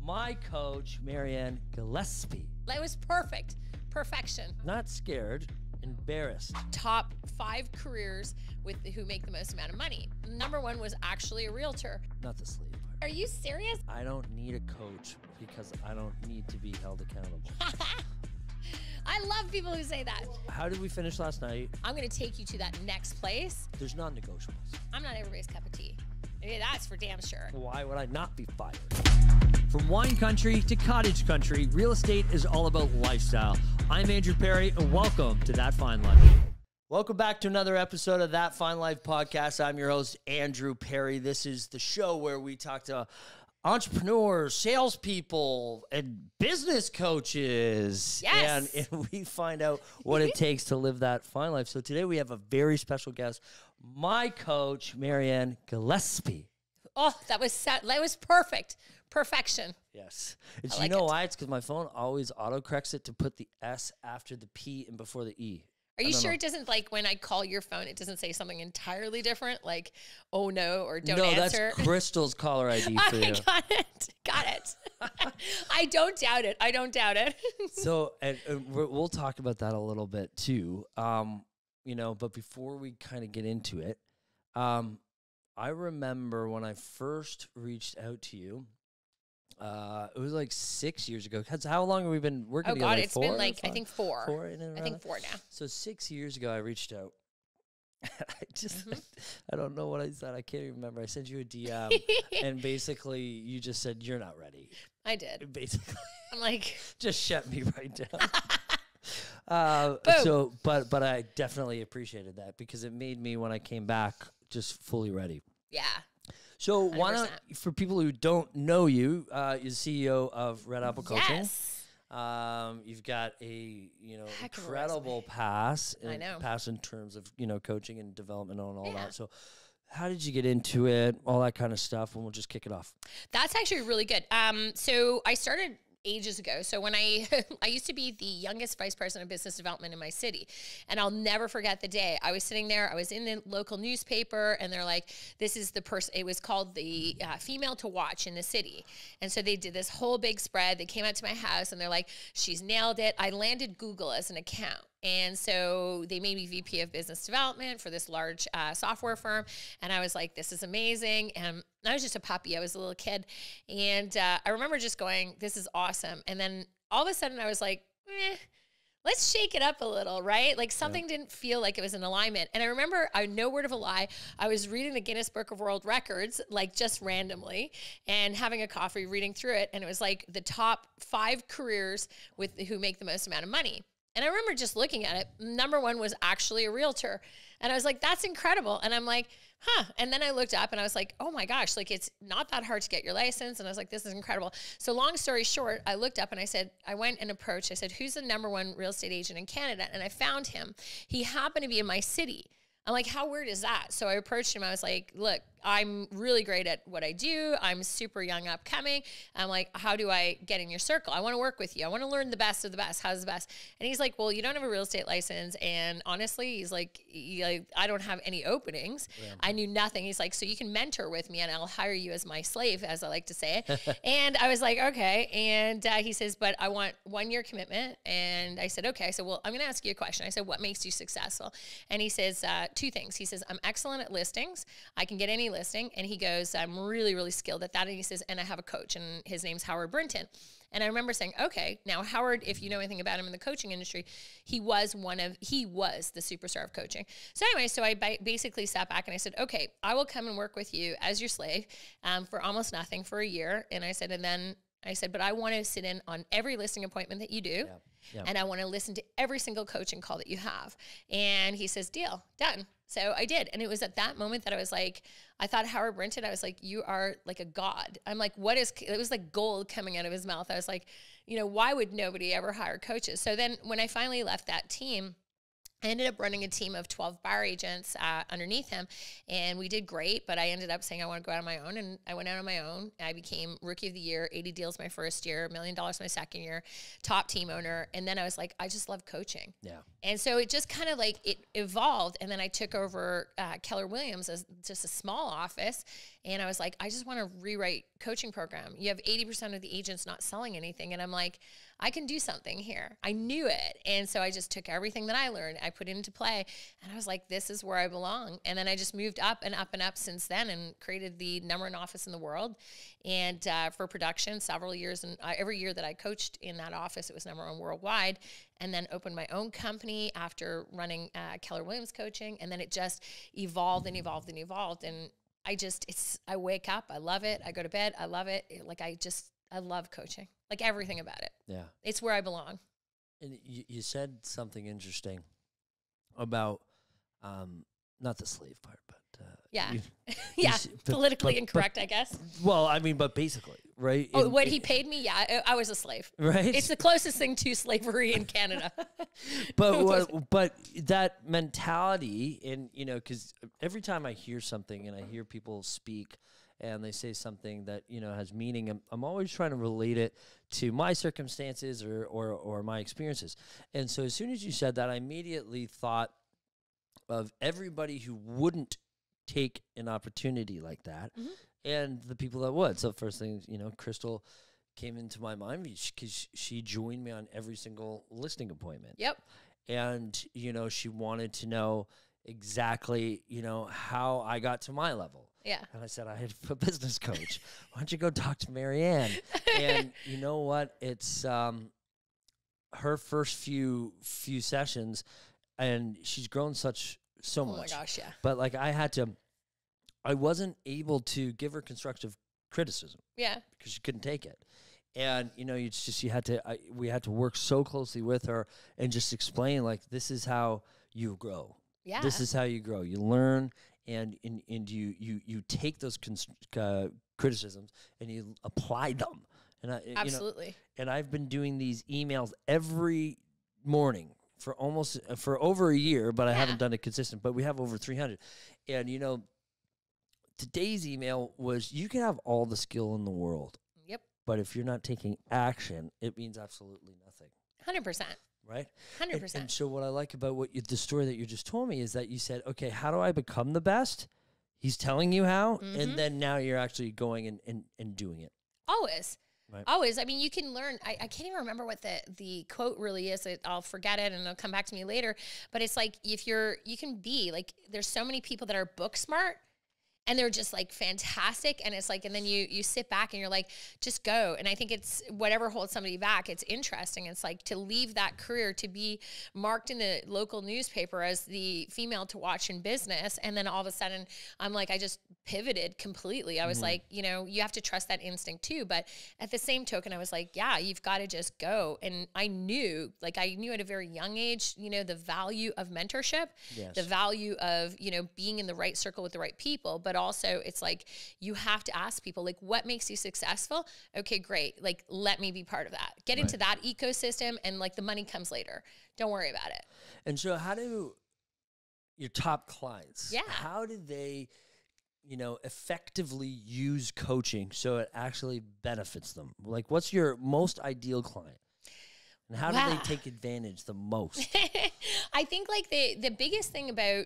my coach, Gillespie. That was perfect. Perfection. Not scared, embarrassed. Top 5 careers who make the most amount of money. Number 1 was actually a realtor. Not the sleep. Are you serious? I don't need a coach because I don't need to be held accountable. I love people who say that. How did we finish last night? I'm going to take you to that next place. There's non-negotiables. I'm not everybody's cup of tea. Yeah, that's for damn sure. Why would I not be fired? From wine country to cottage country, real estate is all about lifestyle. I'm Andrew Perry, and welcome to That Fine Life. Welcome back to another episode of That Fine Life podcast. I'm your host, Andrew Perry. This is the show where we talk to entrepreneurs, salespeople, and business coaches. Yes. And we find out what it takes to live that fine life. So today we have a very special guest, my coach, Gillespie. Oh, that was perfect. Perfection. Yes. You know why? It's because my phone always autocorrects it to put the S after the P and before the E. Are you sure it doesn't, like, when I call your phone, it doesn't say something entirely different, like, oh no, or don't answer? No, that's Crystal's caller ID for you. Got it. I don't doubt it. So, and we'll talk about that a little bit too. But before we kind of get into it, I remember when I first reached out to you, it was like 6 years ago. How long have we been working together? Oh God, it's been like, I think 4. 4 I think 4 now. So 6 years ago, I reached out. I don't know what I said. I can't even remember. I sent you a DM, and basically you just said, you're not ready. I did. Basically. I'm like. Just shut me right down. But I definitely appreciated that because it made me, when I came back, just fully ready. Yeah. So 100%. why not, for people who don't know you, you're the CEO of RedAppleCoaching. Yes. You've got a Heck of a incredible resume. pass. I know. Pass in terms of coaching and development and all that. So how did you get into it? All that kind of stuff, and we'll just kick it off. That's actually really good. So I started ages ago. So when I used to be the youngest vice president of business development in my city, and I'll never forget the day I was sitting there. I was in the local newspaper, and they're like, "This is the person." It was called the female to watch in the city, and so they did this whole big spread. They came out to my house, and they're like, "She's nailed it." I landed Google as an account. And so they made me VP of business development for this large software firm. And I was like, this is amazing. And I was just a puppy. I was a little kid. And I remember just going, this is awesome. And then all of a sudden I was like, let's shake it up a little, right? Like something didn't feel like it was in alignment. And I remember, no word of a lie, I was reading the Guinness Book of World Records, like just randomly, and having a coffee, reading through it. And it was like the top 5 careers who make the most amount of money. And I remember just looking at it. Number 1 was actually a realtor. And I was like, that's incredible. And I'm like, And then I looked up and I was like, oh my gosh, like it's not that hard to get your license. And I was like, this is incredible. So long story short, I looked up and I said, I went and approached, I said, who's the number 1 real estate agent in Canada? And I found him. He happened to be in my city. I'm like, how weird is that? So I approached him. I was like, look, I'm really great at what I do. I'm super young, upcoming. I'm like, how do I get in your circle? I want to work with you. I want to learn the best of the best. How's the best? And he's like, well, you don't have a real estate license. And honestly, he's like, I don't have any openings. Yeah. I knew nothing. He's like, so you can mentor with me and I'll hire you as my slave, as I like to say. And I was like, okay. And he says, but I want 1-year commitment. And I said, okay. I said, well, I'm going to ask you a question. I said, what makes you successful? And he says, 2 things. He says, I'm excellent at listings. I can get any listing. And he goes, I'm really, really skilled at that. And he says, and I have a coach, and his name's Howard Brinton. And I remember saying, okay, now Howard, if you know anything about him in the coaching industry, he was the superstar of coaching. So anyway, so I basically sat back and I said, okay, I will come and work with you as your slave for almost nothing for a year. And I said, but I want to sit in on every listing appointment that you do. Yeah. And I want to listen to every single coaching call that you have. And he says, deal, done. So I did. And it was at that moment that I was like, I thought Howard Brinton, I was like, you are like a god. I'm like, it was like gold coming out of his mouth. I was like, why would nobody ever hire coaches? So then when I finally left that team, I ended up running a team of 12 bar agents underneath him, and we did great, but I ended up saying I want to go out on my own, and I went out on my own. I became Rookie of the Year, 80 deals my first year, $1 million my second year, top team owner, and then I was like, I just love coaching. Yeah. And so it just kind of like, it evolved, and then I took over Keller Williams as just a small office, and I was like, I just want to rewrite coaching program. You have 80% of the agents not selling anything, and I'm like, I can do something here. I knew it. And so I just took everything that I learned, I put it into play, and I was like, this is where I belong. And then I just moved up and up and up since then and created the #1 office in the world. And for production, several years, and every year that I coached in that office, it was #1 worldwide. And then opened my own company after running Keller Williams Coaching. And then it just evolved and evolved and evolved. And I wake up, I love it. I go to bed, I love it. I love coaching, like everything about it. Yeah. It's where I belong. And you said something interesting about, not the slave part, but yeah, yeah, politically incorrect, I guess. Well, I mean, but basically, right? Oh, what he paid me? Yeah, I was a slave. Right. It's the closest thing to slavery in Canada. But that mentality, and because every time I hear something and I hear people speak and they say something that has meaning, I'm always trying to relate it to my circumstances or my experiences. And so as soon as you said that, I immediately thought of everybody who wouldn't take an opportunity like that, and the people that would. So first thing, Crystal came into my mind because she joined me on every single listing appointment. Yep. And she wanted to know exactly how I got to my level. Yeah. And I said, I had a business coach. Why don't you go talk to Marianne? And you know what? It's her first few sessions, and she's grown so much. Oh my gosh, yeah. But like I wasn't able to give her constructive criticism. Yeah. Because she couldn't take it. And we had to work so closely with her and just explain, like, this is how you grow. Yeah. This is how you grow. You learn and you take those criticisms and you apply them. And Absolutely. And I've been doing these emails every morning for over a year, but I haven't done it consistent. But we have over 300. And today's email was, you can have all the skill in the world. Yep. But if you're not taking action, it means absolutely nothing. 100%. Right? 100%. And so what I like about the story that you just told me is that you said, okay, how do I become the best? He's telling you how, and then now you're actually going and doing it. Always. Right. Always. I mean, you can learn. I can't even remember what the quote really is. I'll forget it and it'll come back to me later. But it's like, you can be like, there's so many people that are book smart, and they're just like fantastic. And it's like, and then you sit back and you're like, just go. And I think it's whatever holds somebody back. It's interesting. It's like to leave that career, to be marked in a local newspaper as the female to watch in business. And then all of a sudden I'm like, I just pivoted completely. I was like, you have to trust that instinct too. But at the same token, I was like, yeah, you've got to just go. And I knew at a very young age, the value of mentorship, the value of, being in the right circle with the right people. But also it's like, you have to ask people, like, what makes you successful? Okay, great. Like, let me be part of that. Get into that ecosystem, and like the money comes later. Don't worry about it. And so how do your top clients, how do they, effectively use coaching so it actually benefits them? Like, what's your most ideal client? And how do they take advantage the most? I think like the biggest thing about,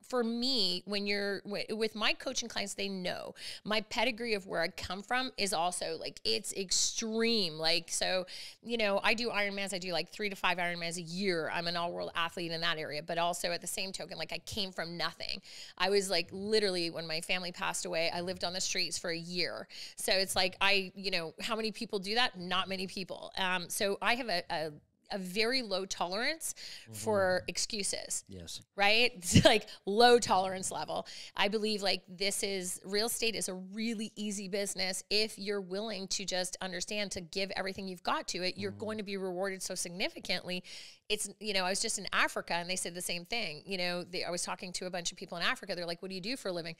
for me, when you're with my coaching clients, they know my pedigree of where I come from is also like, it's extreme. Like, so, I do Ironmans. I do like 3 to 5 Ironmans a year. I'm an all-world athlete in that area, but also at the same token, like, I came from nothing. I was like, literally, when my family passed away, I lived on the streets for a year. So it's like, how many people do that? Not many people. So I have a very low tolerance for excuses. Yes. Right? It's like low tolerance level. I believe like real estate is a really easy business. If you're willing to just understand, to give everything you've got to it, you're going to be rewarded so significantly. It's, I was just in Africa and they said the same thing. I was talking to a bunch of people in Africa. They're like, what do you do for a living?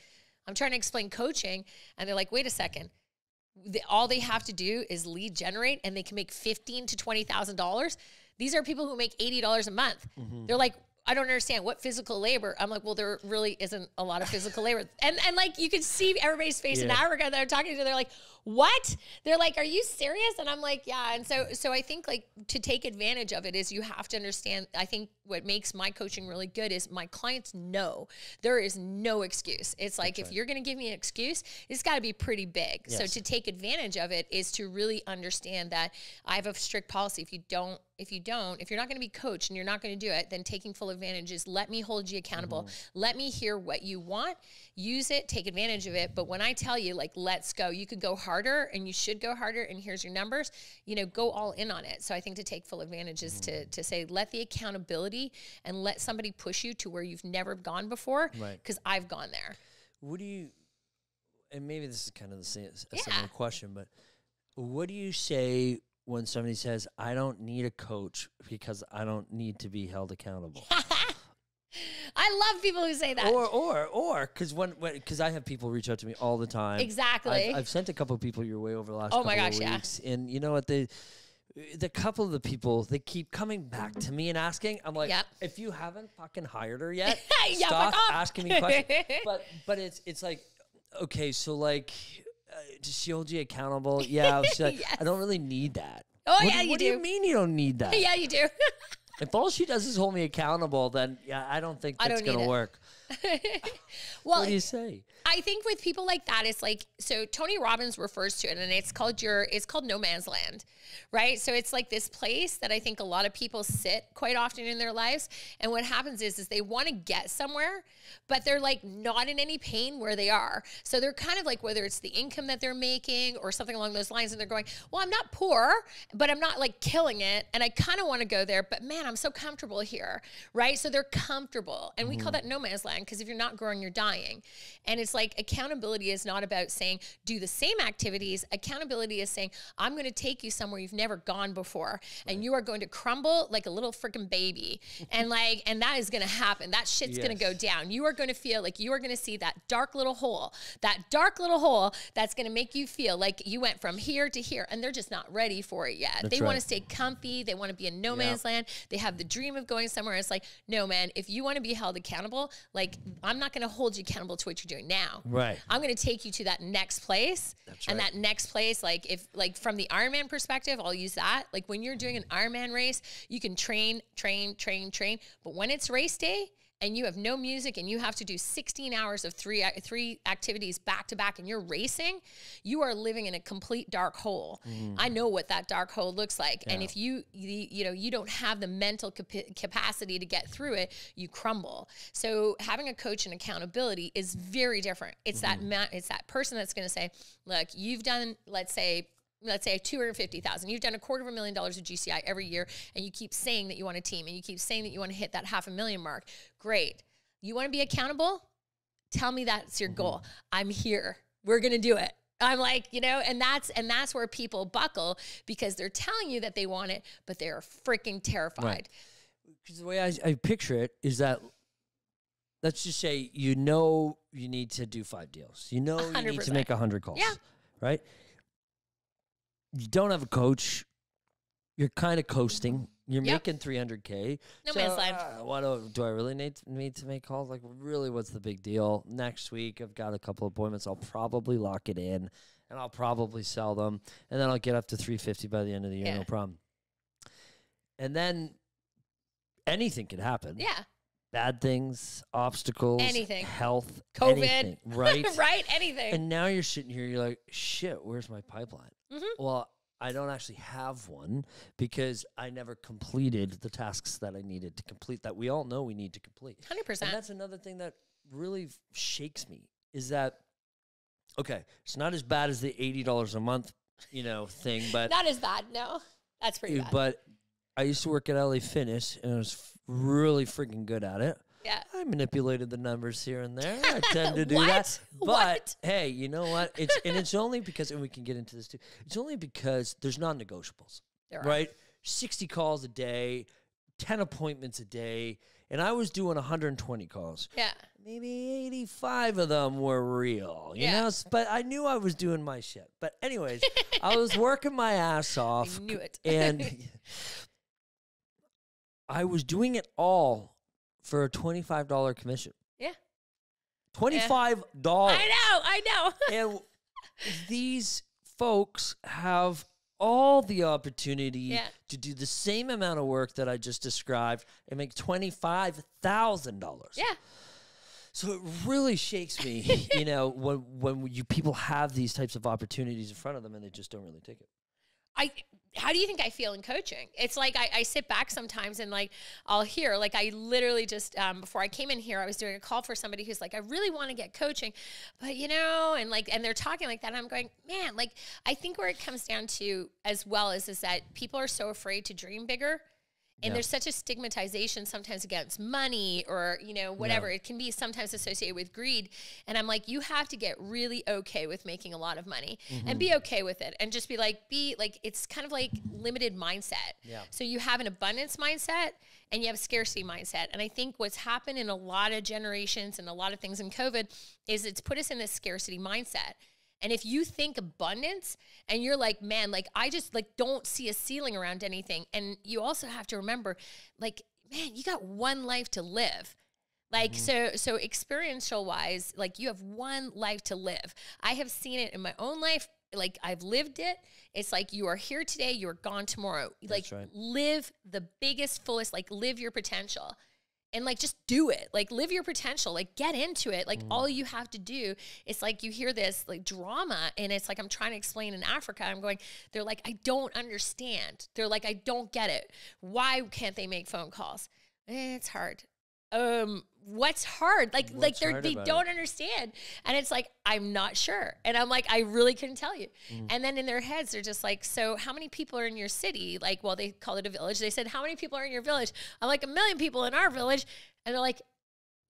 I'm trying to explain coaching. And they're like, wait a second. All they have to do is lead generate, and they can make $15,000 to $20,000. These are people who make $80 a month. They're like, I don't understand what physical labor. I'm like, well, there really isn't a lot of physical labor. And like, you could see everybody's face in Africa that are talking to, they're like, what? They're like, are you serious? And I'm like, yeah. And so I think like to take advantage of it is you have to understand. I think what makes my coaching really good is my clients know there is no excuse. It's like, if you're going to give me an excuse, it's got to be pretty big. Yes. So to take advantage of it is to really understand that I have a strict policy. If you're not going to be coached and you're not going to do it, then taking full advantage is let me hold you accountable. Let me hear what you want, use it, take advantage of it. But when I tell you, like, let's go, you could go harder and you should go harder. And here's your numbers, go all in on it. So I think to take full advantage is to say, let the accountability and let somebody push you to where you've never gone before. Right. Cause I've gone there. And maybe this is kind of the same, a similar question, but what do you say when somebody says, I don't need a coach because I don't need to be held accountable? I love people who say that. Or because I have people reach out to me all the time. Exactly. I've sent a couple of people your way over the last couple of weeks. Yeah. And you know what? The couple of the people, they keep coming back to me and asking. I'm like, if you haven't fucking hired her yet, stop asking me questions. But it's like, okay, so like, does she hold you accountable? Yeah. Like, yes. I don't really need that. Oh, you do. What do you mean you don't need that? Yeah, you do. If all she does is hold me accountable, then I don't think that's going to work. Well, what do you say? I think with people like that, it's like, so Tony Robbins refers to it, and it's called no man's land, right? So it's like this place that I think a lot of people sit quite often in their lives. And what happens is they want to get somewhere, but they're like not in any pain where they are. So they're kind of like, whether it's the income that they're making or something along those lines, and they're going, well, I'm not poor, but I'm not like killing it. And I kind of want to go there, but man, I'm so comfortable here, right? So they're comfortable. And we call that no man's land, because if you're not growing, you're dying. And it's like, accountability is not about saying, do the same activities. Accountability is saying, I'm going to take you somewhere you've never gone before, and you are going to crumble like a little freaking baby. And that is going to happen. That shit's going to go down. You are going to feel like you are going to see that dark little hole that's going to make you feel like you went from here to here, and they're just not ready for it yet. They want to stay comfy. They want to be in no man's land. They have the dream of going somewhere. It's like, no, man, if you want to be held accountable, like, I'm not going to hold you accountable to what you're doing now. Right. I'm going to take you to that next place. That's right. And that next place, like from the Ironman perspective, I'll use that. Like, when you're doing an Ironman race, you can train. But when it's race day and you have no music and you have to do 16 hours of three activities back to back and you're racing, you are living in a complete dark hole. I know what that dark hole looks like. Yeah. And if you don't have the mental capacity to get through it, you crumble. So having a coach and accountability is very different. It's it's that person that's going to say, look, you've done, let's say 250,000. You've done $250,000 of GCI every year, and you keep saying that you want a team, and you keep saying that you want to hit that $500,000 mark. Great. You want to be accountable? Tell me that's your goal. I'm here. We're going to do it. I'm like, and that's where people buckle, because they're telling you that they want it, but they're freaking terrified. Because the way I picture it is that, let's just say, you need to do 5 deals. You 100%. Need to make 100 calls. Yeah. Right? You don't have a coach. You're kind of coasting. You're making $300K. No man's land. Do I really need to make calls? Like, really, what's the big deal? Next week, I've got a couple appointments. I'll probably lock it in, and I'll probably sell them, and then I'll get up to 350 by the end of the year. No problem. And then anything could happen. Yeah. Bad things, obstacles, anything, health, COVID, anything, right? Right, anything. And now you're sitting here, you're like, shit, where's my pipeline? Well, I don't actually have one because I never completed the tasks that I needed to complete, that we all know we need to complete. 100%. And that's another thing that really shakes me, is that, okay, it's not as bad as the $80 a month, thing, but not as bad. No, that's pretty bad. But I used to work at LA Fitness, and I was really freaking good at it. Yeah. I manipulated the numbers here and there. I tend to do that. But hey, you know what? It's only because, and we can get into this too, it's only because there's non-negotiables, right? 60 calls a day, 10 appointments a day, and I was doing 120 calls. Yeah. Maybe 85 of them were real, you know? But I knew I was doing my shit. But anyways, I was working my ass off. I knew it. And I was doing it all for a $25 commission. Yeah. $25. I know. And these folks have all the opportunity to do the same amount of work that I just described and make $25,000. Yeah. So it really shakes me, you know, when you people have these types of opportunities in front of them and they just don't really take it. How do you think I feel in coaching? It's like I sit back sometimes and like I'll hear, like I literally just before I came in here, I was doing a call for somebody who's like, I really want to get coaching, but you know, and they're talking like that. And I'm going, man, like I think where it comes down to as well is that people are so afraid to dream bigger. And there's such a stigmatization sometimes against money or, you know, whatever. It can be sometimes associated with greed. And I'm like, you have to get really okay with making a lot of money and be okay with it. And just be like, it's kind of like limited mindset. Yeah. So you have an abundance mindset and you have a scarcity mindset. And I think what's happened in a lot of generations and a lot of things in COVID is it's put us in this scarcity mindset. And if you think abundance and you're like, man, like I just like don't see a ceiling around anything. And you also have to remember, like, man, you got one life to live. Like, so experiential wise, like you have one life to live. I have seen it in my own life. Like I've lived it. It's like you are here today, you're gone tomorrow. Like live the biggest, fullest, like live your potential. And like, just do it, like live your potential, like get into it. Like all you have to do is like, you hear this like drama and it's like, I'm trying to explain in Africa. I'm going, they're like, I don't understand. They're like, I don't get it. Why can't they make phone calls? It's hard. What's hard? Like they don't understand. And it's like, I'm not sure. And I'm like, I really couldn't tell you. And then in their heads, they're just like, so how many people are in your city? Like, well, they call it a village. They said, how many people are in your village? I'm like, 1 million people in our village. And they're like,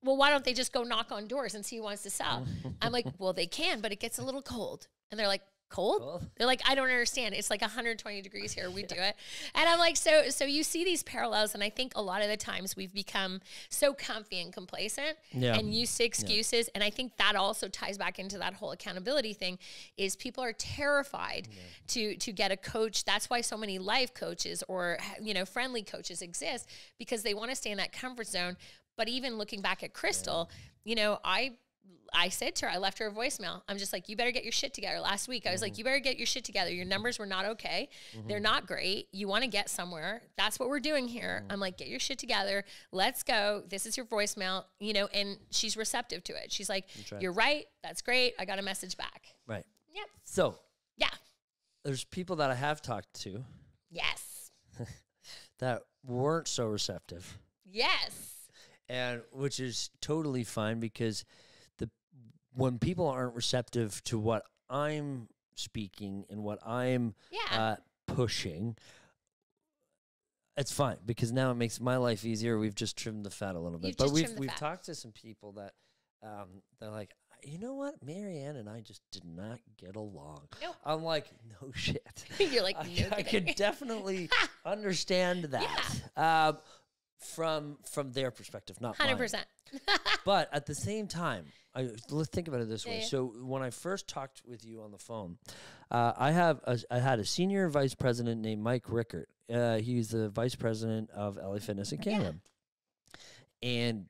well, why don't they just go knock on doors and see who wants to sell? I'm like, well, they can, but it gets a little cold. And they're like, cold? They're like, I don't understand. It's like 120 degrees here. We do it. And I'm like, so you see these parallels. And I think a lot of the times we've become so comfy and complacent and used to excuses. And I think that also ties back into that whole accountability thing is people are terrified to get a coach. That's why so many life coaches or, you know, friendly coaches exist because they want to stay in that comfort zone. But even looking back at Crystal, you know, I said to her, I left her a voicemail. I'm just like, you better get your shit together. Last week, I was like, you better get your shit together. Your numbers were not okay. They're not great. You want to get somewhere. That's what we're doing here. I'm like, get your shit together. Let's go. This is your voicemail, you know, and she's receptive to it. She's like, you're right. That's great. I got a message back. Right. Yep. So, there's people that I have talked to. Yes. That weren't so receptive. Yes. And which is totally fine because when people aren't receptive to what I'm speaking and what I'm pushing, it's fine because now it makes my life easier. We've just trimmed the fat a little bit. But we've talked to some people that they're like, you know what? Marianne and I just did not get along. Nope. I'm like, no shit. You're like, I could definitely understand that from their perspective, not 100%. But at the same time, let's think about it this way. So when I first talked with you on the phone, I had a senior vice president named Mike Rickert. He's the vice president of LA Fitness in Canada. And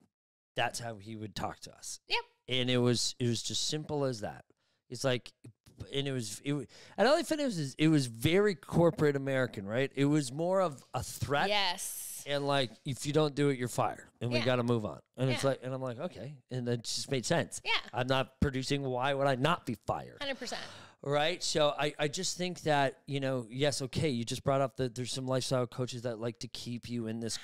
that's how he would talk to us. Yep. And it was just simple as that. It's like, and it was at LA Fitness, it was very corporate American, right? It was more of a threat. Yes. And like, if you don't do it, you're fired, and we got to move on. And it's like, and I'm like, okay, and that just made sense. Yeah, I'm not producing. Why would I not be fired? 100%. Right. So I just think that, you know, yes, okay, you just brought up that there's some lifestyle coaches that like to keep you in this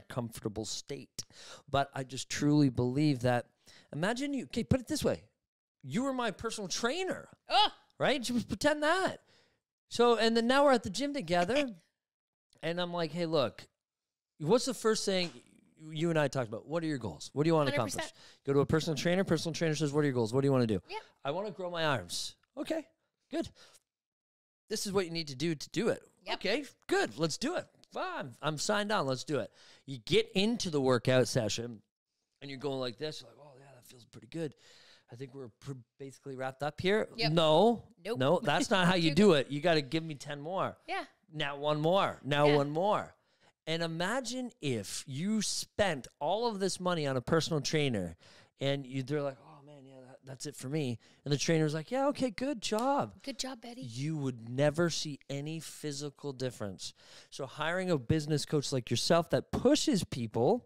comfortable state, but I just truly believe that. Imagine you. Okay, put it this way: you were my personal trainer. Oh, right. Just pretend that. So, and then now we're at the gym together, and I'm like, hey, look. What's the first thing you and I talked about? What are your goals? What do you want to 100%. Accomplish? Go to a personal trainer. Personal trainer says, what are your goals? What do you want to do? Yep. I want to grow my arms. Okay, good. This is what you need to do it. Yep. Okay, good. Let's do it. Fine. I'm signed on. Let's do it. You get into the workout session, and you're going like this. You're like, oh, yeah, that feels pretty good. I think we're basically wrapped up here. Yep. No, that's not how you do it. You got to give me 10 more. Yeah. Now one more. Now one more. And imagine if you spent all of this money on a personal trainer and they're like, oh man, yeah, that's it for me. And the trainer's like, yeah, okay, good job. Good job, Betty. You would never see any physical difference. So hiring a business coach like yourself that pushes people,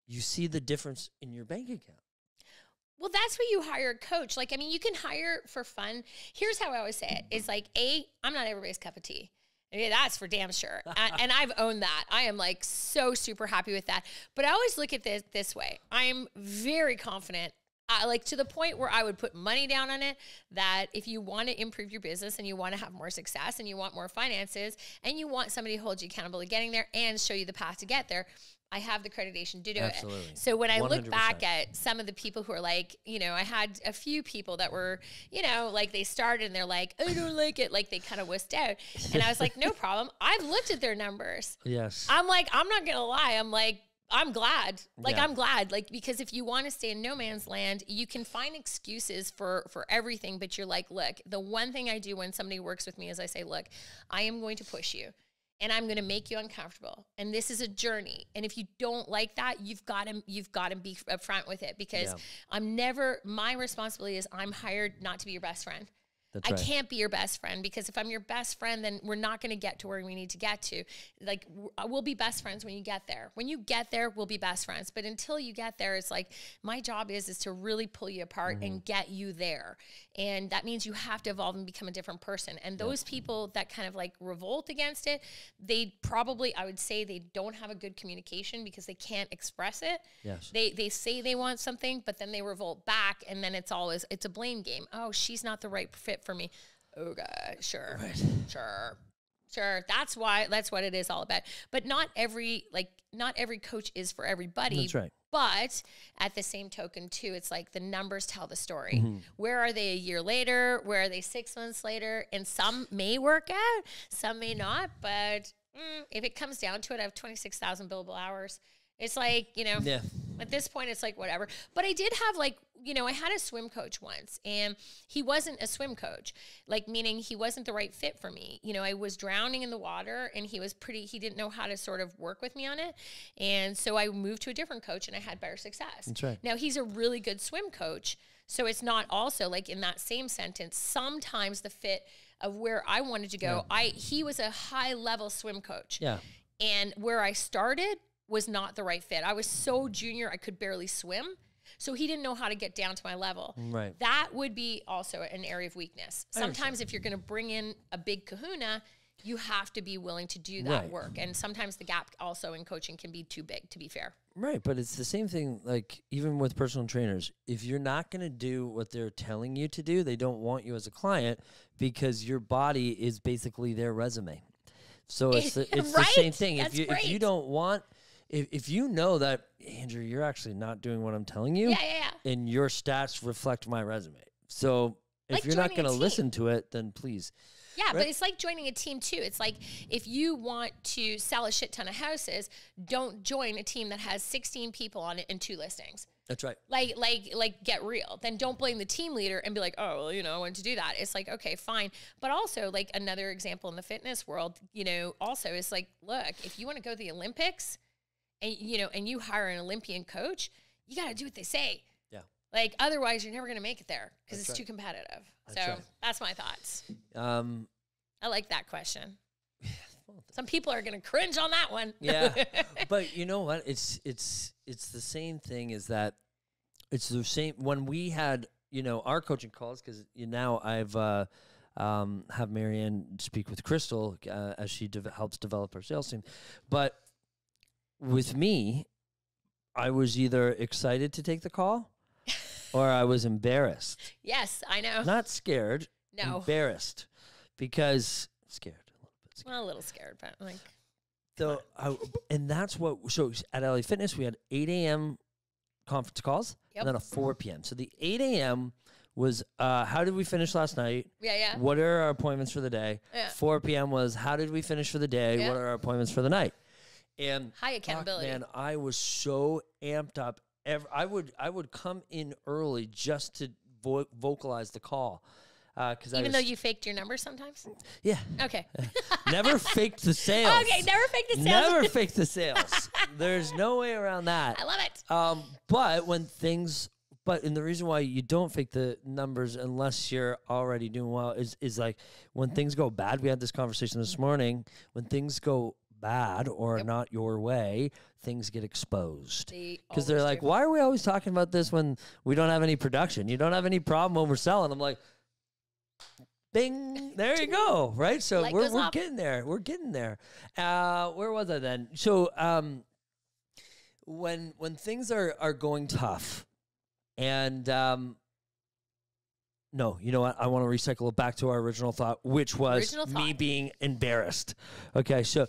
you see the difference in your bank account. Well, that's why you hire a coach. Like, I mean, you can hire for fun. Here's how I always say it. It's like, I'm not everybody's cup of tea. Yeah, that's for damn sure. And I've owned that. I am like so super happy with that. But I always look at this way. I am very confident, like to the point where I would put money down on it, that if you want to improve your business and you want to have more success and you want more finances and you want somebody to hold you accountable to getting there and show you the path to get there, I have the accreditation to do Absolutely. it. So when I 100%. look back at some of the people who are like, you know, I had a few people that were, you know, like they started and they're like, I don't like it. Like they kind of wussed out. And I was like, no problem. I've looked at their numbers. Yes. I'm like, I'm not going to lie. I'm like, I'm glad. Like, Yeah. I'm glad. Like, because if you want to stay in no man's land, you can find excuses for everything. But you're like, look, the one thing I do when somebody works with me is I say, look, I am going to push you. And I'm going to make you uncomfortable. And this is a journey. And if you don't like that, you've got to be upfront with it, because my responsibility is I'm hired not to be your best friend. That's I right. can't be your best friend, because if I'm your best friend, then we're not going to get to where we need to get to. Like, we'll be best friends when you get there. When you get there, we'll be best friends. But until you get there, it's like, my job is to really pull you apart and get you there. And that means you have to evolve and become a different person. And those people that kind of like revolt against it, they probably, I would say, they don't have a good communication because they can't express it. Yes. They say they want something, but then they revolt back, and then it's a blame game. Oh, she's not the right fit for me. Okay, sure. Right. Sure. That's what it is all about. But not every coach is for everybody. That's right. But at the same token too, it's like the numbers tell the story. Where are they a year later? Where are they 6 months later? And some may work out, some may not. But if it comes down to it, I have 26,000 billable hours. It's like, you know, at this point, it's like whatever. But I did have like, you know, I had a swim coach once, and he wasn't a swim coach, like meaning he wasn't the right fit for me. You know, I was drowning in the water, and he didn't know how to sort of work with me on it. And so I moved to a different coach, and I had better success. That's right. Now, he's a really good swim coach. So it's not also like in that same sentence, sometimes the fit of where I wanted to go, he was a high level swim coach. Yeah. And where I started was not the right fit. I was so junior, I could barely swim. So he didn't know how to get down to my level. Right. That would be also an area of weakness. Sometimes if you're going to bring in a big kahuna, you have to be willing to do that work. And sometimes the gap also in coaching can be too big, to be fair. Right, but it's the same thing, like, even with personal trainers. If you're not going to do what they're telling you to do, they don't want you as a client, because your body is basically their resume. So it's the same thing. If you don't want... If you know that, Andrew, you're actually not doing what I'm telling you, and your stats reflect my resume. So if like you're not going to team. listen to it, then please. Yeah, but it's like joining a team too. It's like if you want to sell a shit ton of houses, don't join a team that has 16 people on it and 2 listings. That's right. Like get real. Then don't blame the team leader and be like, oh, well, you know, I wanted to do that. It's like, okay, fine. But also, like, another example in the fitness world, you know, also is like, look, if you want to go to the Olympics, and, you know, and you hire an Olympian coach, you got to do what they say. Yeah. Like, otherwise, you're never going to make it there because it's too competitive. That's my thoughts. I like that question. Some people are going to cringe on that one. Yeah. But you know what? It's the same thing, is that it's the same when we had, you know, our coaching calls, because now I've have Marianne speak with Crystal as she helps develop our sales team. But with me, I was either excited to take the call or I was embarrassed. Yes, I know. Not scared. No. Embarrassed. Because scared. A little bit scared. Well, a little scared, but like. So and that's what, so at LA Fitness, we had 8 a.m. conference calls and then a 4 p.m. So the 8 a.m. was, how did we finish last night? Yeah. What are our appointments for the day? 4 p.m. was, how did we finish for the day? What are our appointments for the night? And high accountability. Man, I was so amped up. I would come in early just to vocalize the call. Even though you faked your numbers sometimes? Yeah. Okay. Never faked the sales. Okay, never faked the sales. Never faked the sales. There's no way around that. I love it. And the reason why you don't fake the numbers unless you're already doing well is like when things go bad. We had this conversation this morning. When things go bad or not your way, things get exposed. Because they're like, why are we always talking about this when we don't have any production? You don't have any problem when we're selling. I'm like, bing, there you go, right? So we're getting there. We're getting there. Where was I then? So when things are going tough, and no, you know what? I want to recycle it back to our original thought, which was me being embarrassed. Okay, so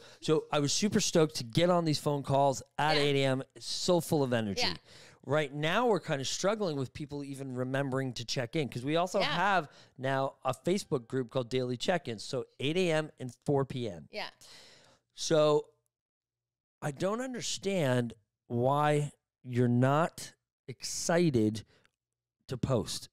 I was super stoked to get on these phone calls at 8 a.m., so full of energy. Yeah. Right now, we're kind of struggling with people even remembering to check in because we also have now a Facebook group called Daily Check-ins, so 8 a.m. and 4 p.m. Yeah. So I don't understand why you're not excited to post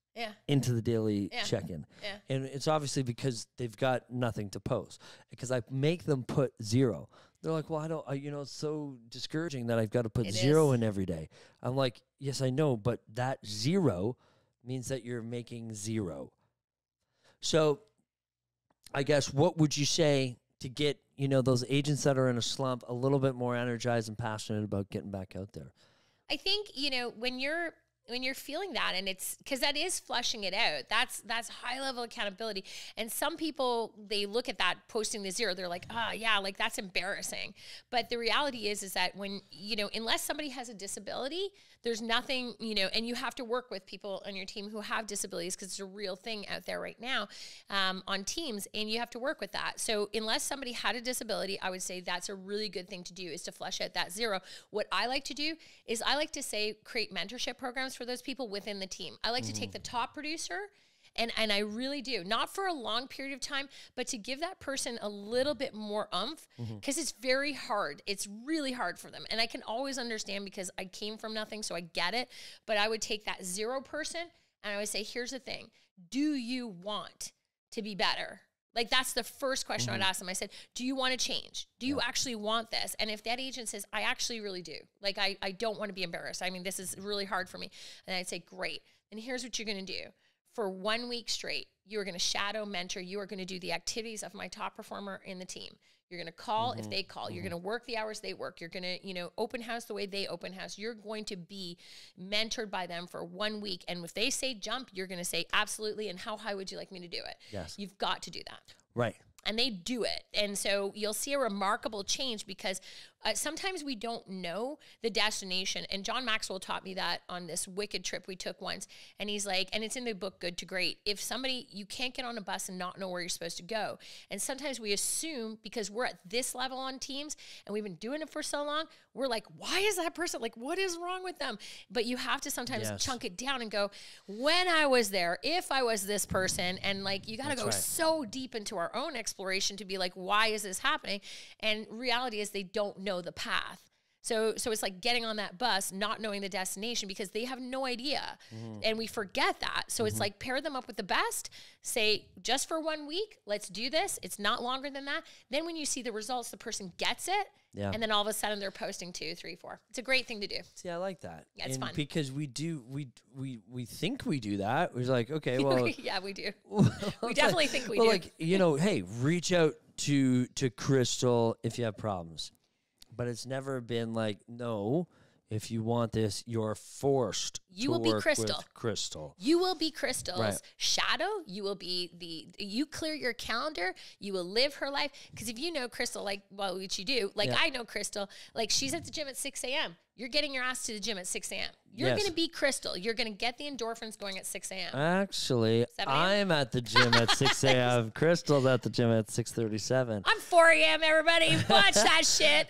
into the daily check-in. Yeah. And it's obviously because they've got nothing to post. Because I make them put 0. They're like, well, it's so discouraging that I've got to put 0 in every day. I'm like, yes, I know, but that 0 means that you're making 0. So I guess what would you say to get, those agents that are in a slump a little bit more energized and passionate about getting back out there? I think, when you're feeling that, and it's because that is flushing it out, that's high level accountability. And some people, they look at that posting the 0, they're like, like that's embarrassing. But the reality is that when, unless somebody has a disability, there's nothing, and you have to work with people on your team who have disabilities because it's a real thing out there right now on teams, and you have to work with that. So unless somebody had a disability, I would say that's a really good thing to do, is to flush out that 0. What I like to do is I like to say create mentorship programs for those people within the team. I like to take the top producer, and I really do, not for a long period of time, but to give that person a little bit more oomph, because it's very hard. It's really hard for them. And I can always understand because I came from nothing, so I get it. But I would take that 0 person and I would say, here's the thing. Do you want to be better? Like, that's the first question I would ask them. I said, do you want to change? Do you actually want this? And if that agent says, I actually really do. Like, I don't want to be embarrassed. I mean, this is really hard for me. And I'd say, great. And here's what you're going to do. For 1 week straight, you are going to shadow mentor. You are going to do the activities of my top performer in the team. You're going to call if they call. You're going to work the hours they work. You're going to, open house the way they open house. You're going to be mentored by them for 1 week. And if they say jump, you're going to say absolutely. And how high would you like me to do it? Yes. You've got to do that. Right. And they do it. And so you'll see a remarkable change because sometimes we don't know the destination. And John Maxwell taught me that on this wicked trip we took once. And he's like, and it's in the book, Good to Great. If you can't get on a bus and not know where you're supposed to go. And sometimes we assume because we're at this level on teams and we've been doing it for so long, we're like, why is that person? Like, what is wrong with them? But you have to sometimes chunk it down and go, when I was there, if I was this person, and like, you got to go so deep into our own exploration to be like, why is this happening? And reality is they don't know the path. So it's like getting on that bus, not knowing the destination because they have no idea. And we forget that. So it's like pair them up with the best, say just for 1 week, let's do this. It's not longer than that. Then when you see the results, the person gets it. Yeah. And then all of a sudden they're posting 2, 3, 4. It's a great thing to do. See, I like that. Yeah, it's fun. Because we think we do that. We're like, okay, well. Yeah, we do. We definitely think we do. Well, like, hey, reach out to Crystal if you have problems. But it's never been like, no, if you want this, you're forced to work with Crystal. You will be Crystal's shadow. You will be you clear your calendar. You will live her life. Because if you know Crystal, like, well, what you do, like I know Crystal, like she's at the gym at 6 a.m. You're getting your ass to the gym at 6 a.m. You're going to be Crystal. You're going to get the endorphins going at 6 a.m. Actually, I'm at the gym at 6 a.m. Crystal's at the gym at 6:37. I'm 4 a.m. Everybody, watch that shit.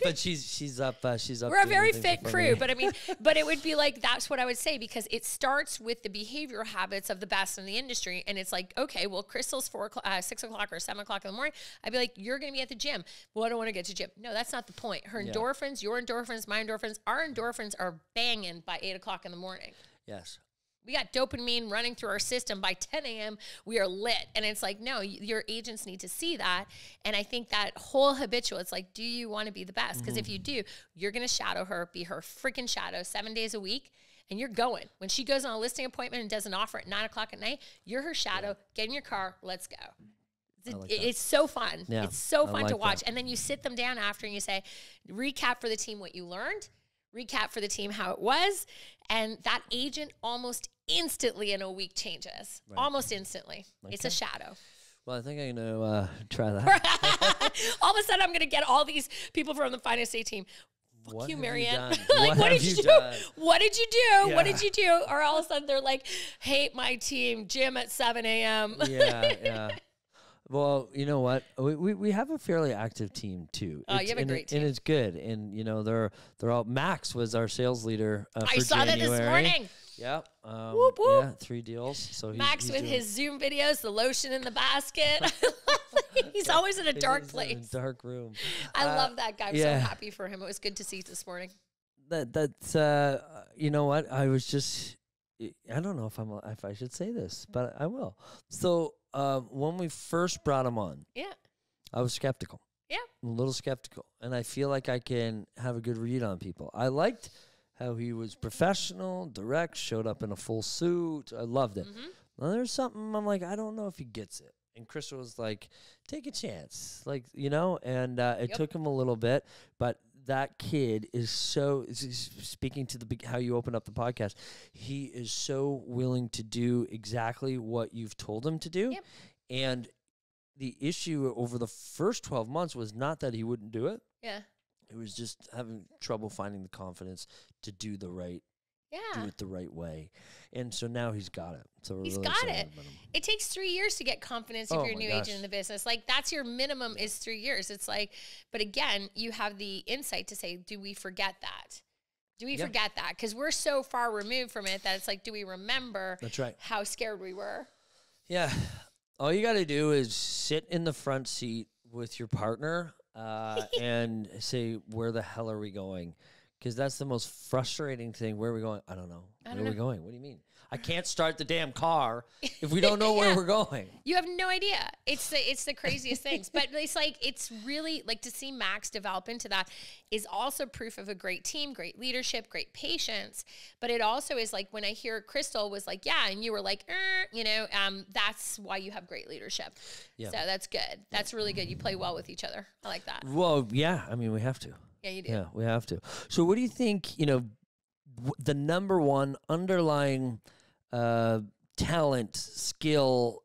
But she's up. She's up. We're a very fit crew, but I mean, but it would be like that's what I would say because it starts with the behavioral habits of the best in the industry, and it's like, okay, well, Crystal's 6 o'clock or 7 o'clock in the morning. I'd be like, you're going to be at the gym. Well, I don't want to get to the gym. No, that's not the point. Her endorphins, your endorphins, my endorphins, our endorphins are banging by 8 o'clock in the morning. Yes. We got dopamine running through our system. By 10 a.m., we are lit. And it's like, no, your agents need to see that. And I think that whole habitual, it's like, do you want to be the best? Because if you do, you're going to shadow her, be her freaking shadow 7 days a week. And you're going. When she goes on a listing appointment and does an offer at 9 o'clock at night, you're her shadow. Get in your car. Let's go. It's so fun. Yeah, it's so fun to watch. That. And then you sit them down after and you say, recap for the team what you learned, recap for the team how it was. And that agent almost instantly in a week changes. Right. Almost instantly. Okay. It's a shadow. Well, I think I'm going to try that. All of a sudden, I'm going to get all these people from the finance day team. Fuck what you, have Marianne. You done? Like, what did you do? Done? What did you do? Yeah. What did you do? Or all of a sudden, they're like, hate my team, gym at 7 a.m. Yeah. Well, you know what? We have a fairly active team too. Oh, you have a great team, and it's good. And you know, they're all. Max was our sales leader. I saw that this morning. Yep. Whoop, whoop. Yeah, 3 deals. So Max with his Zoom videos, the lotion in the basket. He's always in a dark place. In a dark room. I love that guy. I'm so happy for him. It was good to see this morning. That's you know what? I was just. I don't know if I should say this, but I will. So when we first brought him on, I was skeptical. Yeah, a little skeptical, and I feel like I can have a good read on people. I liked how he was professional, direct, showed up in a full suit. I loved it. Now there's something I'm like, I don't know if he gets it. And Crystal was like, take a chance, like, you know. And it took him a little bit, but. That kid is so, speaking to how you open up the podcast, he is so willing to do exactly what you've told him to do. Yep. And the issue over the first 12 months was not that he wouldn't do it. Yeah. It was just having trouble finding the confidence to do the right. Do it the right way. And so now he's got it. So we're he's really got it. It takes 3 years to get confidence if you're a new agent in the business. Like, that's your minimum is 3 years. It's like, but again, you have the insight to say, do we forget that? Do we forget that? Because we're so far removed from it that it's like, do we remember how scared we were? Yeah. All you got to do is sit in the front seat with your partner and say, where the hell are we going? Because that's the most frustrating thing. Where are we going? I don't know. Where are we going? What do you mean? I can't start the damn car if we don't know where we're going. You have no idea. It's the craziest things. But it's like, it's really like to see Max develop into that is also proof of a great team, great leadership, great patience. But it also is like when I hear Crystal was like, yeah, and you were like, you know, that's why you have great leadership. Yeah. So that's good. That's really good. You play well with each other. I like that. Well, yeah. I mean, we have to. Yeah, you do. Yeah, we have to. So what do you think, you know, the number one underlying talent, skill,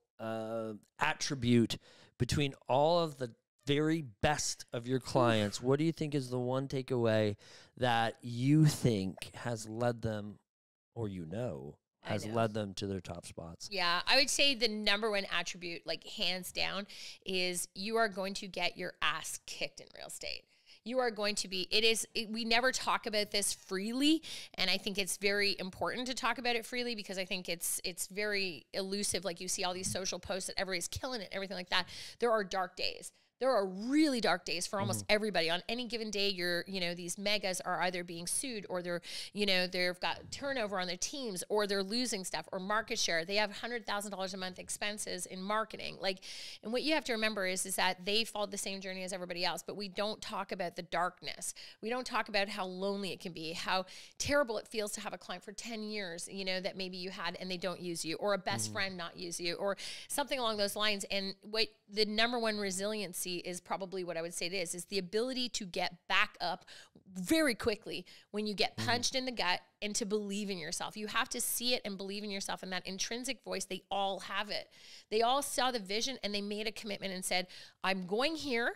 attribute between all of the very best of your clients, what do you think is the one takeaway that you think has led them, or has led them to their top spots? Yeah, I would say the number one attribute, like hands down, is you are going to get your ass kicked in real estate. You are going to be, we never talk about this freely. And I think it's very important to talk about it freely because I think it's very elusive. Like you see all these social posts that everybody's killing it, everything like that. There are dark days. There are really dark days for almost everybody. On any given day, these megas are either being sued or they've got turnover on their teams or they're losing stuff or market share. They have $100,000 a month expenses in marketing. And what you have to remember is that they followed the same journey as everybody else, but we don't talk about the darkness. We don't talk about how lonely it can be, how terrible it feels to have a client for 10 years, that maybe you had and they don't use you, or a best friend not use you, or something along those lines. And what the number one resiliency is probably what I would say it is the ability to get back up very quickly when you get punched in the gut and to believe in yourself. You have to see it and believe in yourself, and that intrinsic voice, they all have it. They all saw the vision and they made a commitment and said, I'm going here,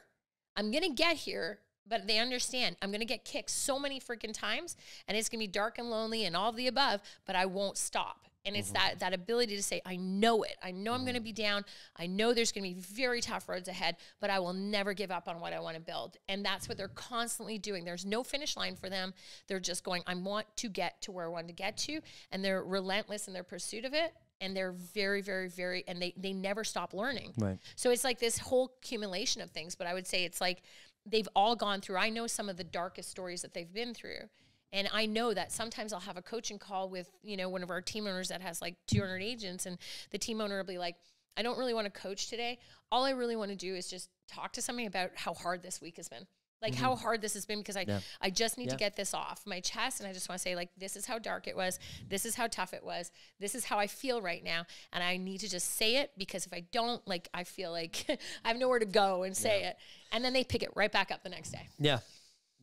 I'm going to get here, but they understand I'm going to get kicked so many freaking times and it's going to be dark and lonely and all of the above, but I won't stop. And it's that ability to say, I know it. I know I'm going to be down. I know there's going to be very tough roads ahead, but I will never give up on what I want to build. And that's what they're constantly doing. There's no finish line for them. They're just going, I want to get to where I want to get to. And they're relentless in their pursuit of it. And they're very, very, very, and they never stop learning. Right. So it's like this whole accumulation of things. But I would say it's like they've all gone through, I know some of the darkest stories that they've been through. And I know that sometimes I'll have a coaching call with, one of our team owners that has like 200 agents, and the team owner will be like, I don't really want to coach today. All I really want to do is just talk to somebody about how hard this week has been. Like how hard this has been, because I just need to get this off my chest. And I just want to say, like, this is how dark it was. This is how tough it was. This is how I feel right now. And I need to just say it, because if I don't, like, I feel like I have nowhere to go and say it. And then they pick it right back up the next day. Yeah.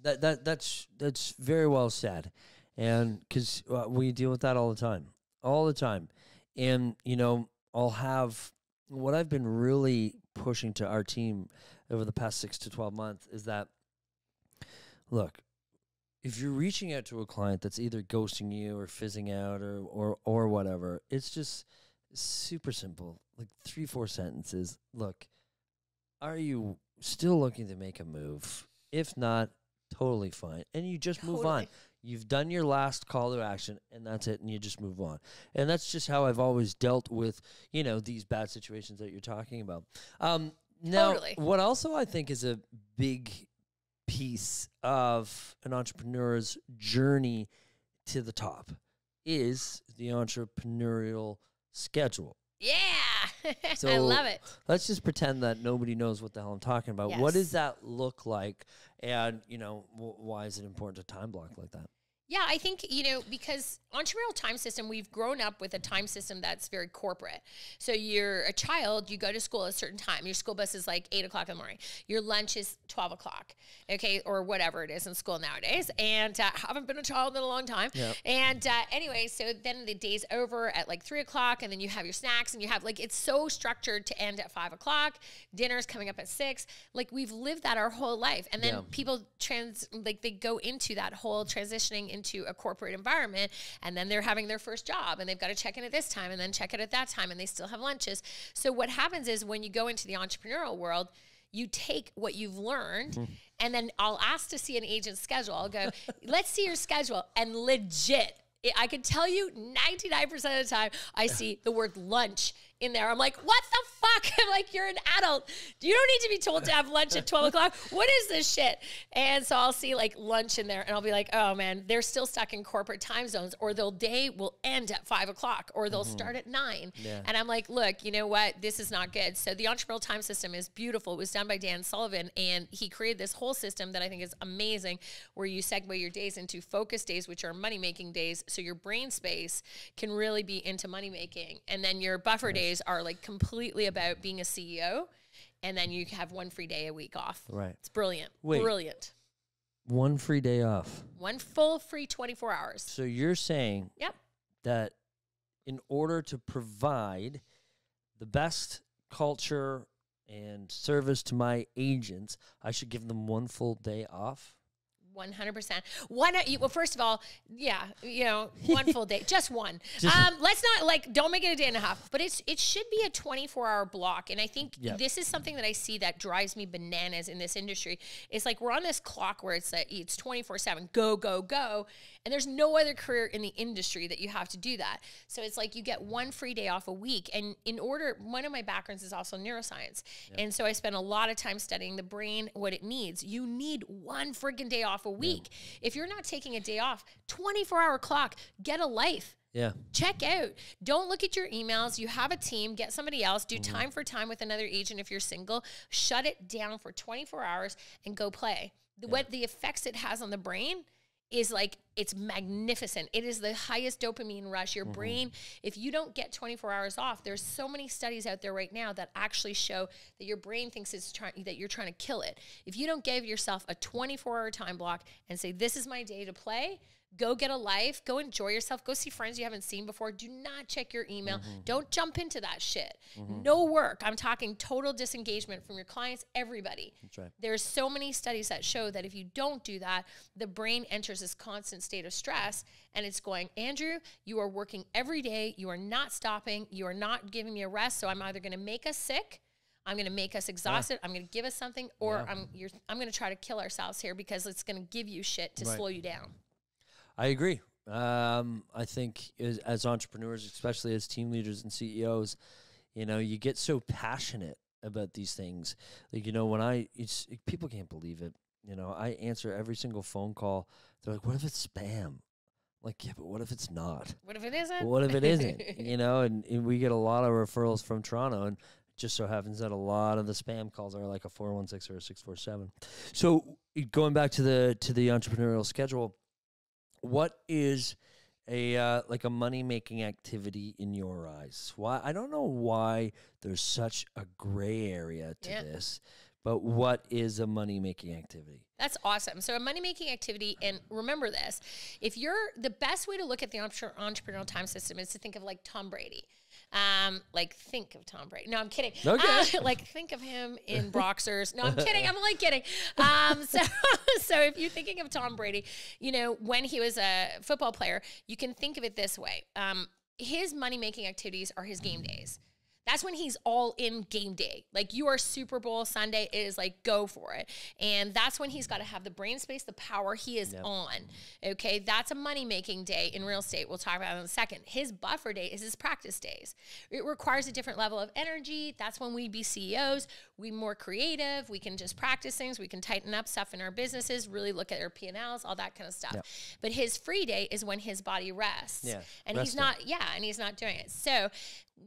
That's very well said. And because we deal with that all the time. And, I'll have, what I've been really pushing to our team over the past 6 to 12 months is that, look, if you're reaching out to a client that's either ghosting you or fizzing out or whatever, it's just super simple, like 3-4 sentences. Look, are you still looking to make a move? If not, totally fine. And you just move on. You've done your last call to action, and that's it, and you just move on. And that's just how I've always dealt with, these bad situations that you're talking about. Now, what also I think is a big piece of an entrepreneur's journey to the top is the entrepreneurial schedule. Yeah, so I love it. Let's just pretend that nobody knows what the hell I'm talking about. Yes. What does that look like? And, why is it important to time block like that? Yeah, I think, because entrepreneurial time system, we've grown up with a time system that's very corporate. So you're a child, you go to school at a certain time. Your school bus is like 8 o'clock in the morning. Your lunch is 12 o'clock, okay, or whatever it is in school nowadays. And haven't been a child in a long time. Yep. And anyway, so then the day's over at like 3 o'clock, and then you have your snacks, and you have it's so structured to end at 5 o'clock. Dinner's coming up at 6. Like, we've lived that our whole life. And then people they go into that whole transitioning into a corporate environment, and then they're having their first job, and they've got to check in at this time and then check it at that time, and they still have lunches. So what happens is, when you go into the entrepreneurial world, you take what you've learned, and then I'll ask to see an agent's schedule. I'll go, let's see your schedule. And legit, I can tell you 99% of the time I see the word lunch in there. I'm like, what the fuck? I'm like, you're an adult. You don't need to be told to have lunch at 12 o'clock. What is this shit? And so I'll see like lunch in there, and I'll be like, oh man, they're still stuck in corporate time zones, or their day will end at 5 o'clock, or they'll start at 9. Yeah. And I'm like, look, you know what? This is not good. So the entrepreneurial time system is beautiful. It was done by Dan Sullivan, and he created this whole system that I think is amazing, where you segue your days into focus days, which are money-making days. So your brain space can really be into money-making. And then your buffer days are like completely about being a CEO, and then you have one free day a week off. Right. It's brilliant. Wait, brilliant. One free day off. One full free 24 hours. So you're saying that in order to provide the best culture and service to my agents, I should give them one full day off? 100%. Well, first of all, one full day, just one. Let's not don't make it a day and a half, but it should be a 24-hour block. And I think this is something that I see that drives me bananas in this industry. It's like we're on this clock where it's 24/7, go, go, go. And there's no other career in the industry that you have to do that. So it's like you get one free day off a week. And one of my backgrounds is also neuroscience. And so I spend a lot of time studying the brain, what it needs. You need one freaking day off a week. If you're not taking a day off, 24-hour clock, get a life. Yeah. Check out. Don't look at your emails. You have a team. Get somebody else. Do time for time with another agent if you're single. Shut it down for 24 hours and go play. What the effects it has on the brain is it's magnificent. It is the highest dopamine rush. Your brain, if you don't get 24 hours off, there's so many studies out there right now that actually show that your brain thinks that you're trying to kill it. If you don't give yourself a 24-hour time block and say, this is my day to play, go get a life, go enjoy yourself, go see friends you haven't seen before. Do not check your email. Don't jump into that shit. No work. I'm talking total disengagement from your clients, everybody. That's right. There's so many studies that show that if you don't do that, the brain enters this constant state of stress, and it's going, Andrew, you are working every day. You are not stopping. You are not giving me a rest. So I'm either going to make us sick, I'm going to make us exhausted, I'm going to give us something, or I'm going to try to kill ourselves here, because it's going to give you shit to slow you down. I agree. I think as entrepreneurs, especially as team leaders and CEOs, you get so passionate about these things. When people can't believe it. You know, I answer every single phone call. They're like, what if it's spam? Like, yeah, but what if it's not? What if it isn't? What if it isn't? You know, and we get a lot of referrals from Toronto, and it just so happens that a lot of the spam calls are like a 416 or a 647. So going back to the entrepreneurial schedule, what is a like a money-making activity in your eyes? Why? I don't know why there's such a gray area to this, but what is a money-making activity? That's awesome. So a money-making activity, and remember this, the best way to look at the entrepreneurial time system is to think of like Tom Brady. Like think of Tom Brady. No, I'm kidding. Okay. Like think of him in boxers. No, I'm kidding. I'm like kidding. So if you're thinking of Tom Brady, you know, when he was a football player, you can think of it this way. His money-making activities are his game days. That's when he's all in game day. Like your Super Bowl Sunday is like, go for it. And that's when he's got to have the brain space, the power he is on. Okay. That's a money-making day in real estate. We'll talk about it in a second. His buffer day is his practice days. It requires a different level of energy. That's when we be CEOs. We more creative. We can just practice things. We can tighten up stuff in our businesses, really look at our P&Ls, all that kind of stuff. But his free day is when his body rests. And he's not doing it. So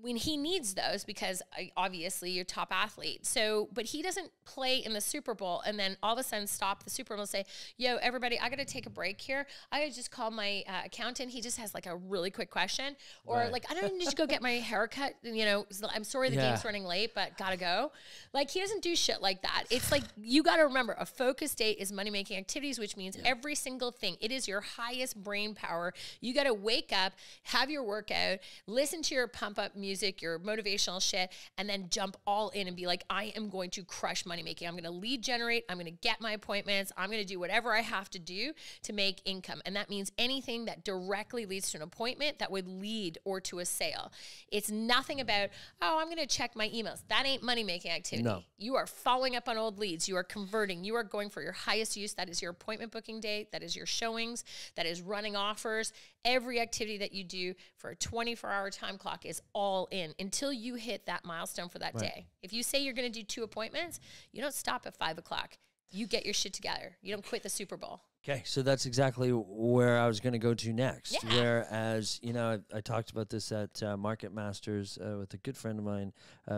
when he needs those, because obviously you're a top athlete. So, but he doesn't play in the Super Bowl and then all of a sudden stop the Super Bowl and say, yo, everybody, I got to take a break here. I just called my accountant. He just has like a really quick question. Or like, I don't need to go get my hair cut. You know, I'm sorry the game's running late, but gotta go. Like he doesn't do shit like that. It's like, you got to remember a focus date is money-making activities, which means every single thing, it is your highest brain power. You got to wake up, have your workout, listen to your pump up music, your motivational shit, and then jump all in and be like, I am going to crush money making. I'm going to lead generate. I'm going to get my appointments. I'm going to do whatever I have to do to make income. And that means anything that directly leads to an appointment that would lead or to a sale. It's nothing about, oh, I'm going to check my emails. That ain't money making activity. No. You are following up on old leads. You are converting. You are going for your highest use. That is your appointment booking day. That is your showings. That is running offers. Every activity that you do for a 24-hour time clock is all in until you hit that milestone for that day. If you say you're going to do 2 appointments, you don't stop at 5 o'clock. You get your shit together. You don't quit the Super Bowl. Okay, so that's exactly where I was going to go to next. Yeah. Whereas, you know, I talked about this at Market Masters with a good friend of mine,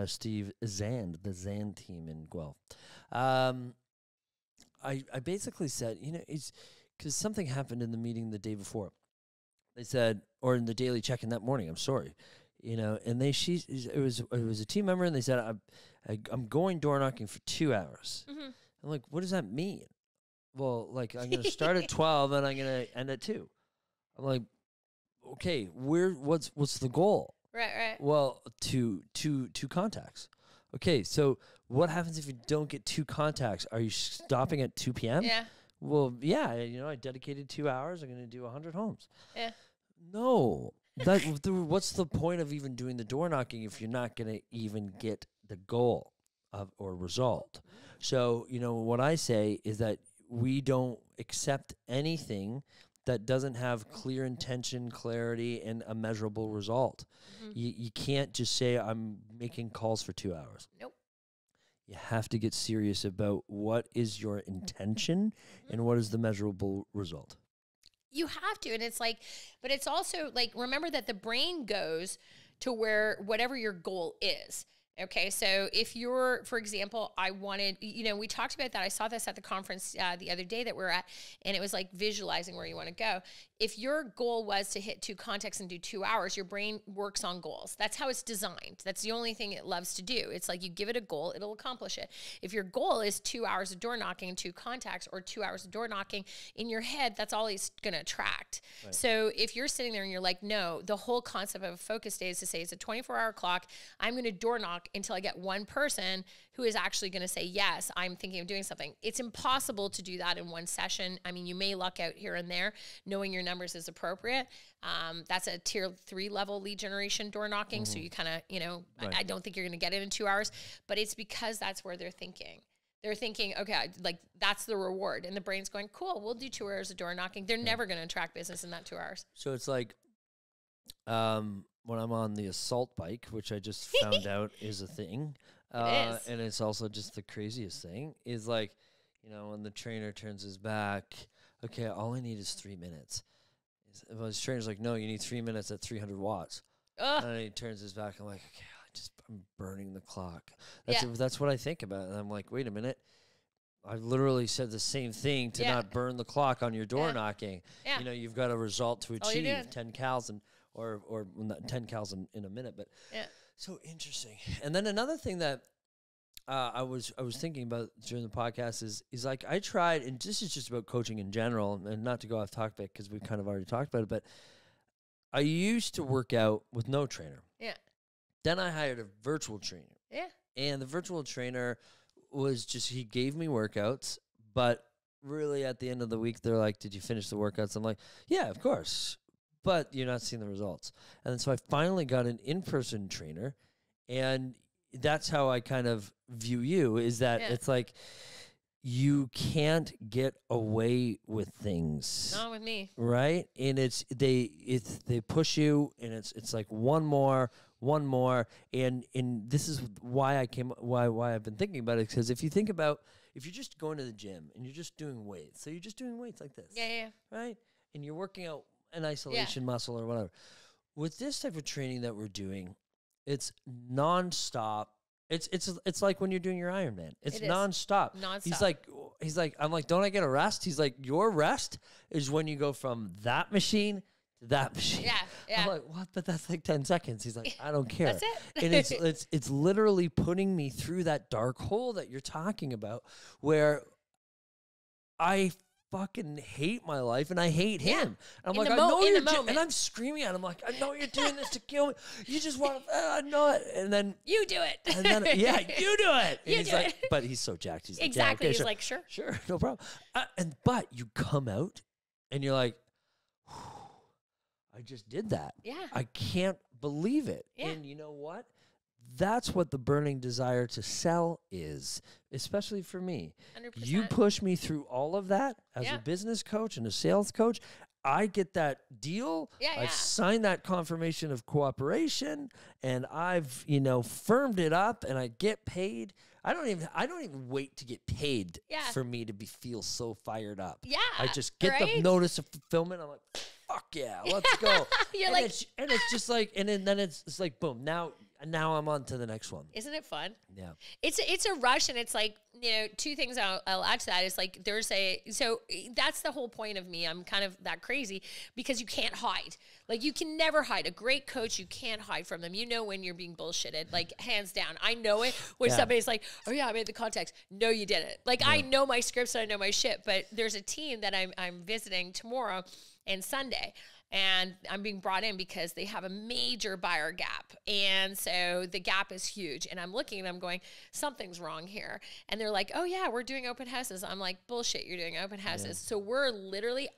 Steve Zand, the Zand team in Guelph. I basically said, you know, it's because something happened in the meeting the day before. They said, or in the daily check-in that morning, I'm sorry, you know, and it was a team member, and they said, I'm going door knocking for 2 hours. I'm like, what does that mean? Well, like, I'm going to start at 12 and I'm going to end at 2. I'm like, okay, what's the goal? Right. Well, two contacts. Okay, so what happens if you don't get 2 contacts? Are you stopping at 2 p.m.? Yeah. Well, yeah, you know, I dedicated 2 hours. I'm going to do 100 homes. Yeah. No. What's the point of even doing the door knocking if you're not going to even get the goal or result? So, you know, what I say is that we don't accept anything that doesn't have clear intention, clarity, and a measurable result. You can't just say, I'm making calls for 2 hours. Nope. You have to get serious about what is your intention and what is the measurable result. You have to. And it's like, but it's also like, remember that the brain goes to where whatever your goal is. Okay, so if you're, for example, I wanted, you know, we talked about that. I saw this at the conference the other day that we're at, and it was like visualizing where you want to go. If your goal was to hit 2 contacts and do 2 hours, your brain works on goals. That's how it's designed. That's the only thing it loves to do. It's like you give it a goal, it'll accomplish it. If your goal is 2 hours of door knocking and 2 contacts, or 2 hours of door knocking, in your head, that's all it's going to attract. Right. So if you're sitting there and you're like, no, the whole concept of a focus day is to say it's a 24-hour clock. I'm going to door knock until I get one person who is actually going to say, yes, I'm thinking of doing something. It's impossible to do that in one session. I mean, you may luck out here and there, knowing your numbers is appropriate. That's a tier 3 level lead generation door knocking. So you kind of, you know, I don't think you're going to get it in 2 hours, but it's because that's where they're thinking. They're thinking, okay, like that's the reward. And the brain's going, cool, we'll do 2 hours of door knocking. They're never going to attract business in that 2 hours. So it's like, when I'm on the assault bike, which I just found out is a thing, It is. and it's also just the craziest thing, is like, you know, when the trainer turns his back, okay, all I need is 3 minutes. Well, his trainer's like, no, you need 3 minutes at 300 watts. And then he turns his back. I'm like, okay, I'm burning the clock. That's what I think about. And I'm like, wait a minute. I literally said the same thing to not burn the clock on your door knocking. Yeah. You know, you've got a result to achieve 10 cals or 10 cals in a minute. But so interesting. And then another thing that I was thinking about during the podcast is like I tried, and this is just about coaching in general, and not to go off topic because we've kind of already talked about it, but I used to work out with no trainer. Yeah. Then I hired a virtual trainer. Yeah. And the virtual trainer was just, he gave me workouts, but really at the end of the week, they're like, did you finish the workouts? I'm like, yeah, of course, but you're not seeing the results. And then so I finally got an in-person trainer, and that's how I kind of view you, is that it's like, you can't get away with things. Not with me. Right? And they push you, and it's like one more, and this is why I've been thinking about it, because if you're just going to the gym and you're just doing weights, so you're just doing weights like this. Yeah. Right? And you're working out an isolation muscle or whatever. With this type of training that we're doing, it's nonstop. It's like when you're doing your Ironman. It's nonstop. He's like, I'm like, don't I get a rest? He's like, your rest is when you go from that machine to that machine. Yeah. I'm like, what? But that's like 10 seconds. He's like, I don't care. That's it. And it's literally putting me through that dark hole that you're talking about, where I fucking hate my life and I hate him. And I'm like, I know you're and I'm screaming at him like, I know you're doing this to kill me. You just want to, I know it. And then you do it. And then you do it. And he's like, but he's so jacked. He's exactly. Like, yeah, okay, he's like, sure, no problem. But you come out and you're like, I just did that. Yeah. I can't believe it. Yeah. And you know what? That's what the burning desire to sell is, especially for me. 100%. You push me through all of that as a business coach and a sales coach. I get that deal. I've signed that confirmation of cooperation, and I've, firmed it up, and I get paid. I don't even wait to get paid for me to feel so fired up. Yeah. I just get the notice of fulfillment. I'm like, fuck yeah, let's go. It's just like, and then it's like, boom, now I'm on to the next one. Isn't it fun? Yeah. It's a rush, and it's like, two things I'll add to that is like, so that's the whole point of me. I'm kind of that crazy because you can't hide. Like, you can never hide. A great coach, you can't hide from them. You know when you're being bullshitted, like, hands down. I know it when somebody's like, oh yeah, I made the context. No, you didn't. Like, I know my scripts and I know my shit, but there's a team that I'm visiting tomorrow and Sunday. And I'm being brought in because they have a major buyer gap. And so the gap is huge. And I'm looking and I'm going, something's wrong here. And they're like, oh yeah, we're doing open houses. I'm like, bullshit, you're doing open houses. So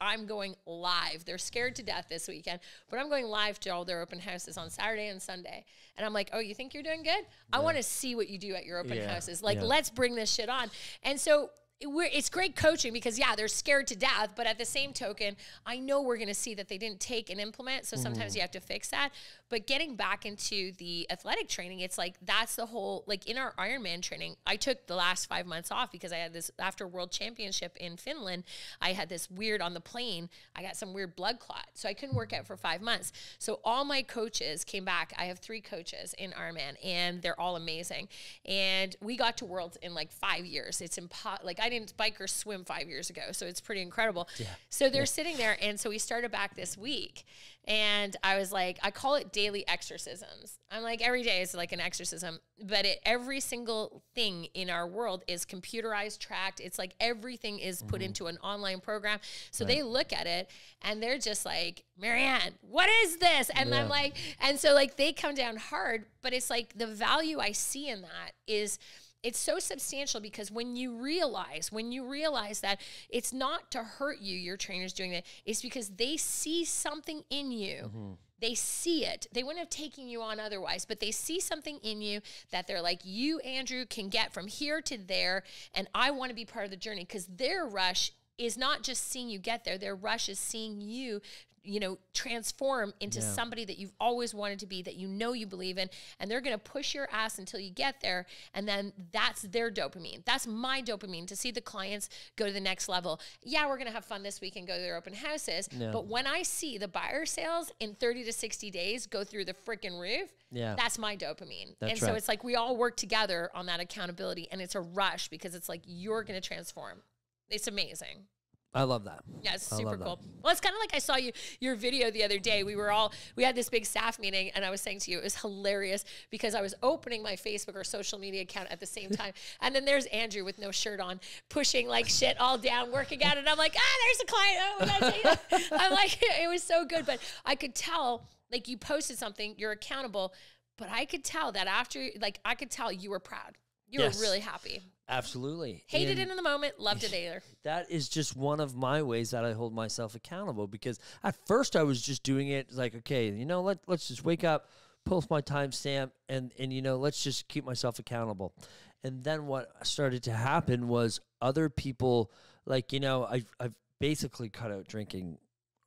I'm going live. They're scared to death this weekend, but I'm going live to all their open houses on Saturday and Sunday. And I'm like, oh, you think you're doing good? I want to see what you do at your open houses. Like, let's bring this shit on. And so it's great coaching because they're scared to death, but at the same token, I know we're going to see that they didn't take and implement. So sometimes you have to fix that. But getting back into the athletic training, it's like, that's the whole, like in our Ironman training, I took the last 5 months off because I had this, after World Championship in Finland, I had this weird on the plane. I got some weird blood clot. So I couldn't work out for 5 months. So all my coaches came back. I have 3 coaches in Ironman and they're all amazing. And we got to Worlds in like 5 years. It's like, I didn't bike or swim 5 years ago. So it's pretty incredible. Yeah. So they're sitting there. And so we started back this week. And I was like, I call it daily exorcisms. I'm like, every day is like an exorcism, but every single thing in our world is computerized, tracked. It's like everything is put into an online program. So they look at it and they're just like, Marianne, what is this? And I'm like, and so like they come down hard, but it's like the value I see in that is, it's so substantial because when you realize that it's not to hurt you, your trainer's doing that, it's because they see something in you. They see it. They wouldn't have taken you on otherwise, but they see something in you that they're like, you, Andrew, can get from here to there, and I want to be part of the journey, because their rush is not just seeing you get there. Their rush is seeing you you know, transform into somebody that you've always wanted to be, that you know you believe in, and they're going to push your ass until you get there. And then that's their dopamine. That's my dopamine, to see the clients go to the next level. Yeah, we're going to have fun this week and go to their open houses. Yeah. But when I see the buyer sales in 30 to 60 days go through the freaking roof, that's my dopamine. And so it's like we all work together on that accountability, and it's a rush because it's like you're going to transform. It's amazing. I love that. Yeah, it's super cool. Well, it's kind of like I saw your video the other day. We had this big staff meeting, and I was saying to you, it was hilarious because I was opening my Facebook or social media account at the same time. And then there's Andrew with no shirt on, pushing like shit all down, working out. And I'm like, there's a client. Oh, we gotta take it. I'm like, it was so good. But I could tell, like, you posted something, you're accountable. But I could tell that after, like, I could tell you were proud. You were really happy. Absolutely. Hated it in the moment, loved it later. That is just one of my ways that I hold myself accountable, because at first I was just doing it like, okay, you know, let's just wake up, post my timestamp, and you know, let's just keep myself accountable. And then what started to happen was other people, like, you know, I've basically cut out drinking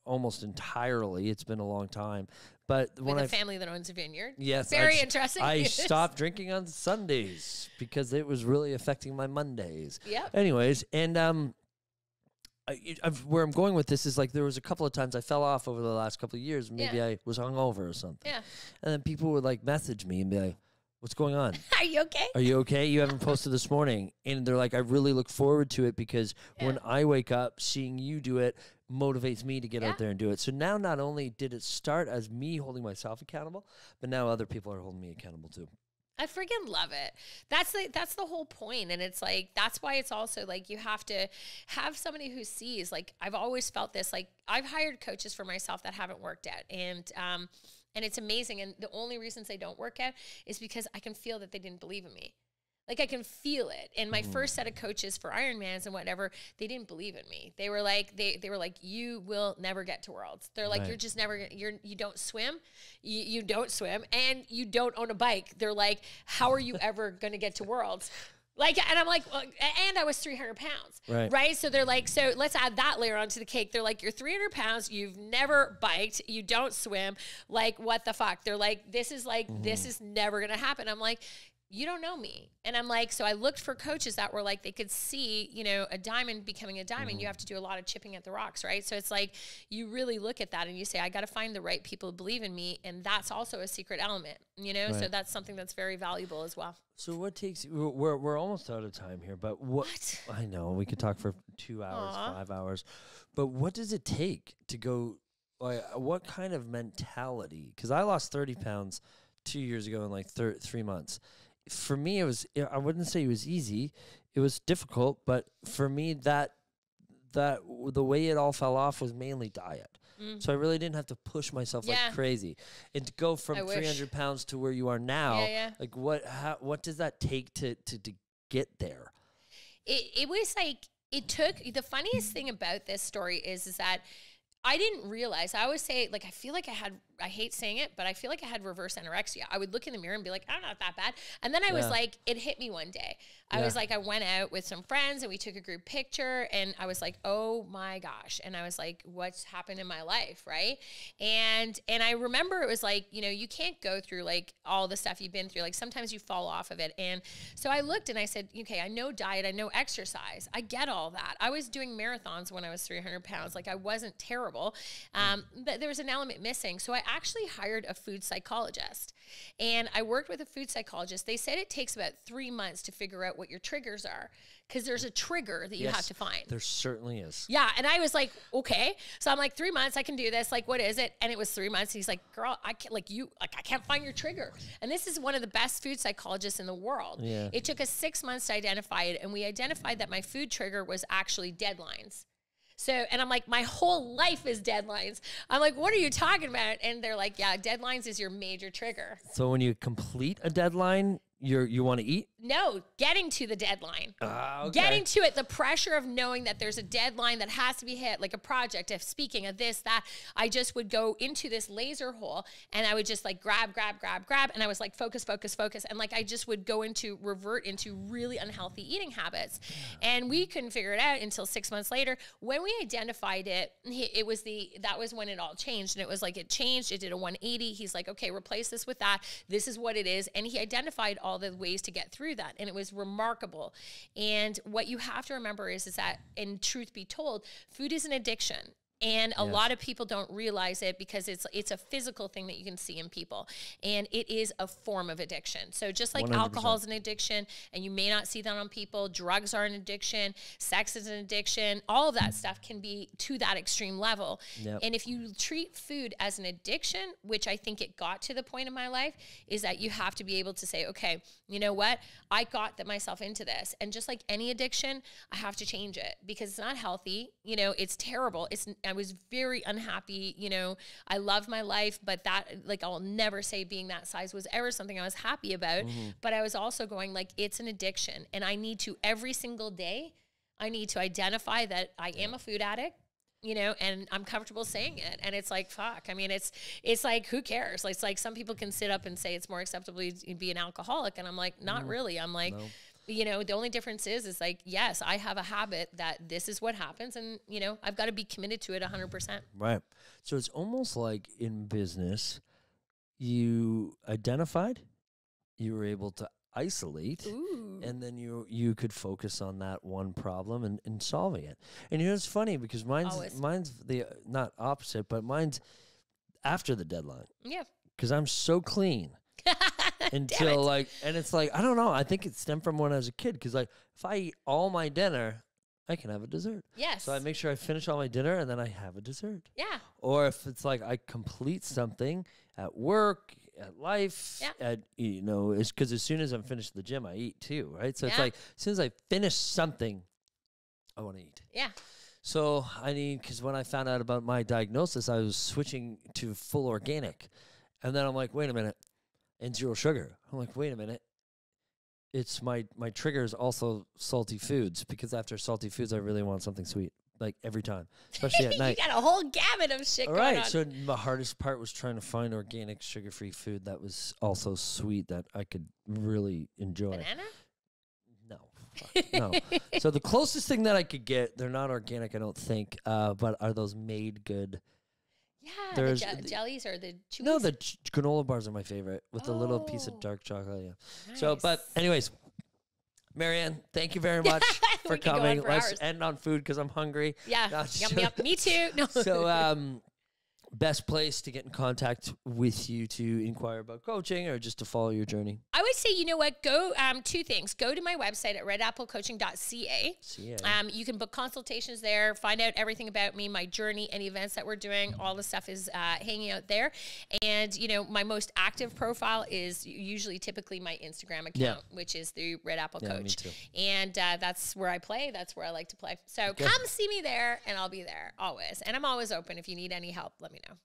almost entirely. It's been a long time. But when with a family that owns a vineyard. Yes. Very interesting. I stopped drinking on Sundays because it was really affecting my Mondays. Yeah. Anyways, and where I'm going with this is, like, there was a couple of times I fell off over the last couple of years. Maybe I was hungover or something. Yeah. And then people would, like, message me and be like, what's going on? Are you okay? Are you okay? You haven't posted this morning. And they're like, I really look forward to it because when I wake up, seeing you do it motivates me to get out there and do it. So now not only did it start as me holding myself accountable, but now other people are holding me accountable too. I freaking love it. That's the whole point. And it's like, that's why it's also like, you have to have somebody who sees, like, I've always felt this, like, I've hired coaches for myself that haven't worked out. And it's amazing. And the only reasons they don't work out is because I can feel that they didn't believe in me. Like, I can feel it. And my first set of coaches for Ironmans and whatever, they didn't believe in me. They were like, they were like, you will never get to Worlds. They're like, you're just never, you don't swim. You don't swim, and you don't own a bike. They're like, how are you ever going to get to Worlds? Like, and I'm like, well, and I was 300 pounds, right? So they're like, so let's add that layer onto the cake. They're like, you're 300 pounds. You've never biked. You don't swim. Like, what the fuck? They're like, this is never going to happen. I'm like, you don't know me. And I'm like, so I looked for coaches that were like, they could see, you know, a diamond becoming a diamond. You have to do a lot of chipping at the rocks, right? So it's like, you really look at that and you say, I got to find the right people who believe in me. And that's also a secret element, you know? So that's something that's very valuable as well. So what takes, we're almost out of time here, but what? I know, we could talk for 2 hours, 5 hours, but what does it take to go, like, what kind of mentality? Because I lost 30 pounds 2 years ago in like 3 months. For me, it was, I wouldn't say it was easy. It was difficult, but for me, that the way it all fell off was mainly diet. So I really didn't have to push myself like crazy. And to go from 300 pounds to where you are now, like, what does that take to get there? It was like, it took, the funniest thing about this story is that I didn't realize, I always say, like, I feel like I hate saying it, but I feel like I had reverse anorexia. I would look in the mirror and be like, I'm not that bad. And then I was like, it hit me one day. I was like, I went out with some friends and we took a group picture and I was like, oh my gosh. And I was like, what's happened in my life, right? And I remember it was like, you know, you can't go through like all the stuff you've been through. Like, sometimes you fall off of it. And so I looked and I said, okay, I know diet, I know exercise. I get all that. I was doing marathons when I was 300 pounds. Like, I wasn't terrible. But there was an element missing. So I actually hired a food psychologist, and I worked with a food psychologist. They said it takes about 3 months to figure out what your triggers are, because there's a trigger that you have to find. There certainly is. Yeah. And I was like, okay. So I'm like, 3 months, I can do this. Like, what is it? And it was 3 months. He's like, girl, I can't, I can't find your trigger. And this is one of the best food psychologists in the world. Yeah. It took us 6 months to identify it. And we identified that my food trigger was actually deadlines. So, and I'm like, my whole life is deadlines. I'm like, what are you talking about? And they're like, yeah, deadlines is your major trigger. So when you complete a deadline, you want to eat? No, getting to the deadline. Okay. Getting to it, the pressure of knowing that there's a deadline that has to be hit, like a project, of speaking, of this, that. I just would go into this laser hole and I would just like grab. And I was like, focus. And like, I just would revert into really unhealthy eating habits. And we couldn't figure it out until 6 months later. When we identified it, that was when it all changed. And it was like, it changed. It did a 180. He's like, okay, replace this with that. This is what it is. And he identified all the ways to get through that. And it was remarkable. And what you have to remember is that, in truth be told, food is an addiction. And a lot of people don't realize it because it's a physical thing that you can see in people. And it is a form of addiction. So just like 100%. Alcohol is an addiction, and you may not see that on people, drugs are an addiction, sex is an addiction, all of that stuff can be to that extreme level. Yep. And if you treat food as an addiction, which I think it got to the point in my life, is that you have to be able to say, okay, you know what? I got myself into this. And just like any addiction, I have to change it because it's not healthy. You know, it's terrible. I was very unhappy. You know, I love my life, but that, like, I'll never say being that size was ever something I was happy about. Mm-hmm. But I was also going like, it's an addiction. And I need to, every single day, I need to identify that I am a food addict. You know, and I'm comfortable saying it. And it's like, fuck. I mean, it's like, who cares? It's like some people can sit up and say it's more acceptable to be an alcoholic. And I'm like, not really. I'm like, you know, the only difference is like, yes, I have a habit that this is what happens. And, you know, I've got to be committed to it 100%. Right. So it's almost like in business, you identified, you were able to isolate. Ooh. And then you could focus on that one problem and solving it. And you know, it's funny because mine's the not opposite, but mine's after the deadline. Yeah. Because I'm so clean. Until like, and it's like, I don't know. I think it stemmed from when I was a kid. Because like, if I eat all my dinner, I can have a dessert. Yes. So I make sure I finish all my dinner and then I have a dessert. Yeah. Or if it's like I complete something at work, at life, at, you know, it's because as soon as I'm finished the gym, I eat too, right? So it's like, as soon as I finish something, I want to eat. Yeah. So because when I found out about my diagnosis, I was switching to full organic. And then I'm like, wait a minute, and zero sugar. I'm like, wait a minute. It's my trigger is also salty foods, because after salty foods, I really want something sweet, like every time, especially at night. You got a whole gamut of shit going on. Right. So the hardest part was trying to find organic, sugar-free food that was also sweet that I could really enjoy. Banana? No. So the closest thing that I could get, they're not organic, I don't think, but are those made good? Yeah, there's the jellies or the chewies? No, the granola bars are my favorite with the little piece of dark chocolate. Yeah. Nice. So, but anyways, Marianne, thank you very much for coming. Let's end on food because I'm hungry. Yeah, yum. Me too. No. So, best place to get in contact with you to inquire about coaching or just to follow your journey? I would say, you know what, go, two things. Go to my website at RedAppleCoaching.ca. You can book consultations there, find out everything about me, my journey, any events that we're doing. All the stuff is hanging out there. And, you know, my most active profile is typically my Instagram account, which is the Red Apple Coach. Me too. And that's where I play. That's where I like to play. So come see me there, and I'll be there always. And I'm always open. If you need any help, let me know.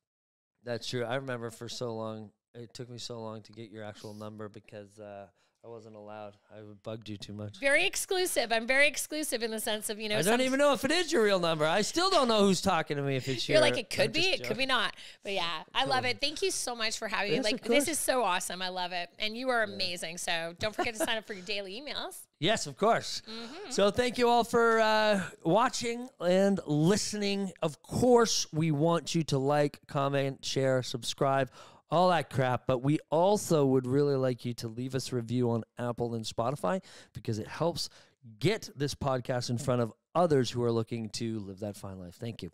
That's true. I remember for so long, it took me so long to get your actual number because I wasn't allowed. I bugged you too much. Very exclusive. I'm very exclusive in the sense of, you know. I don't even know if it is your real number. I still don't know who's talking to me if it's your. You're like, it could be, it could be not. But yeah, I love it. Thank you so much for having me. Like, this is so awesome. I love it. And you are amazing. So don't forget to sign up for your daily emails. Yes, of course. Mm-hmm. So thank you all for watching and listening. Of course, we want you to like, comment, share, subscribe, all that crap. But we also would really like you to leave us a review on Apple and Spotify because it helps get this podcast in front of others who are looking to live that fine life. Thank you.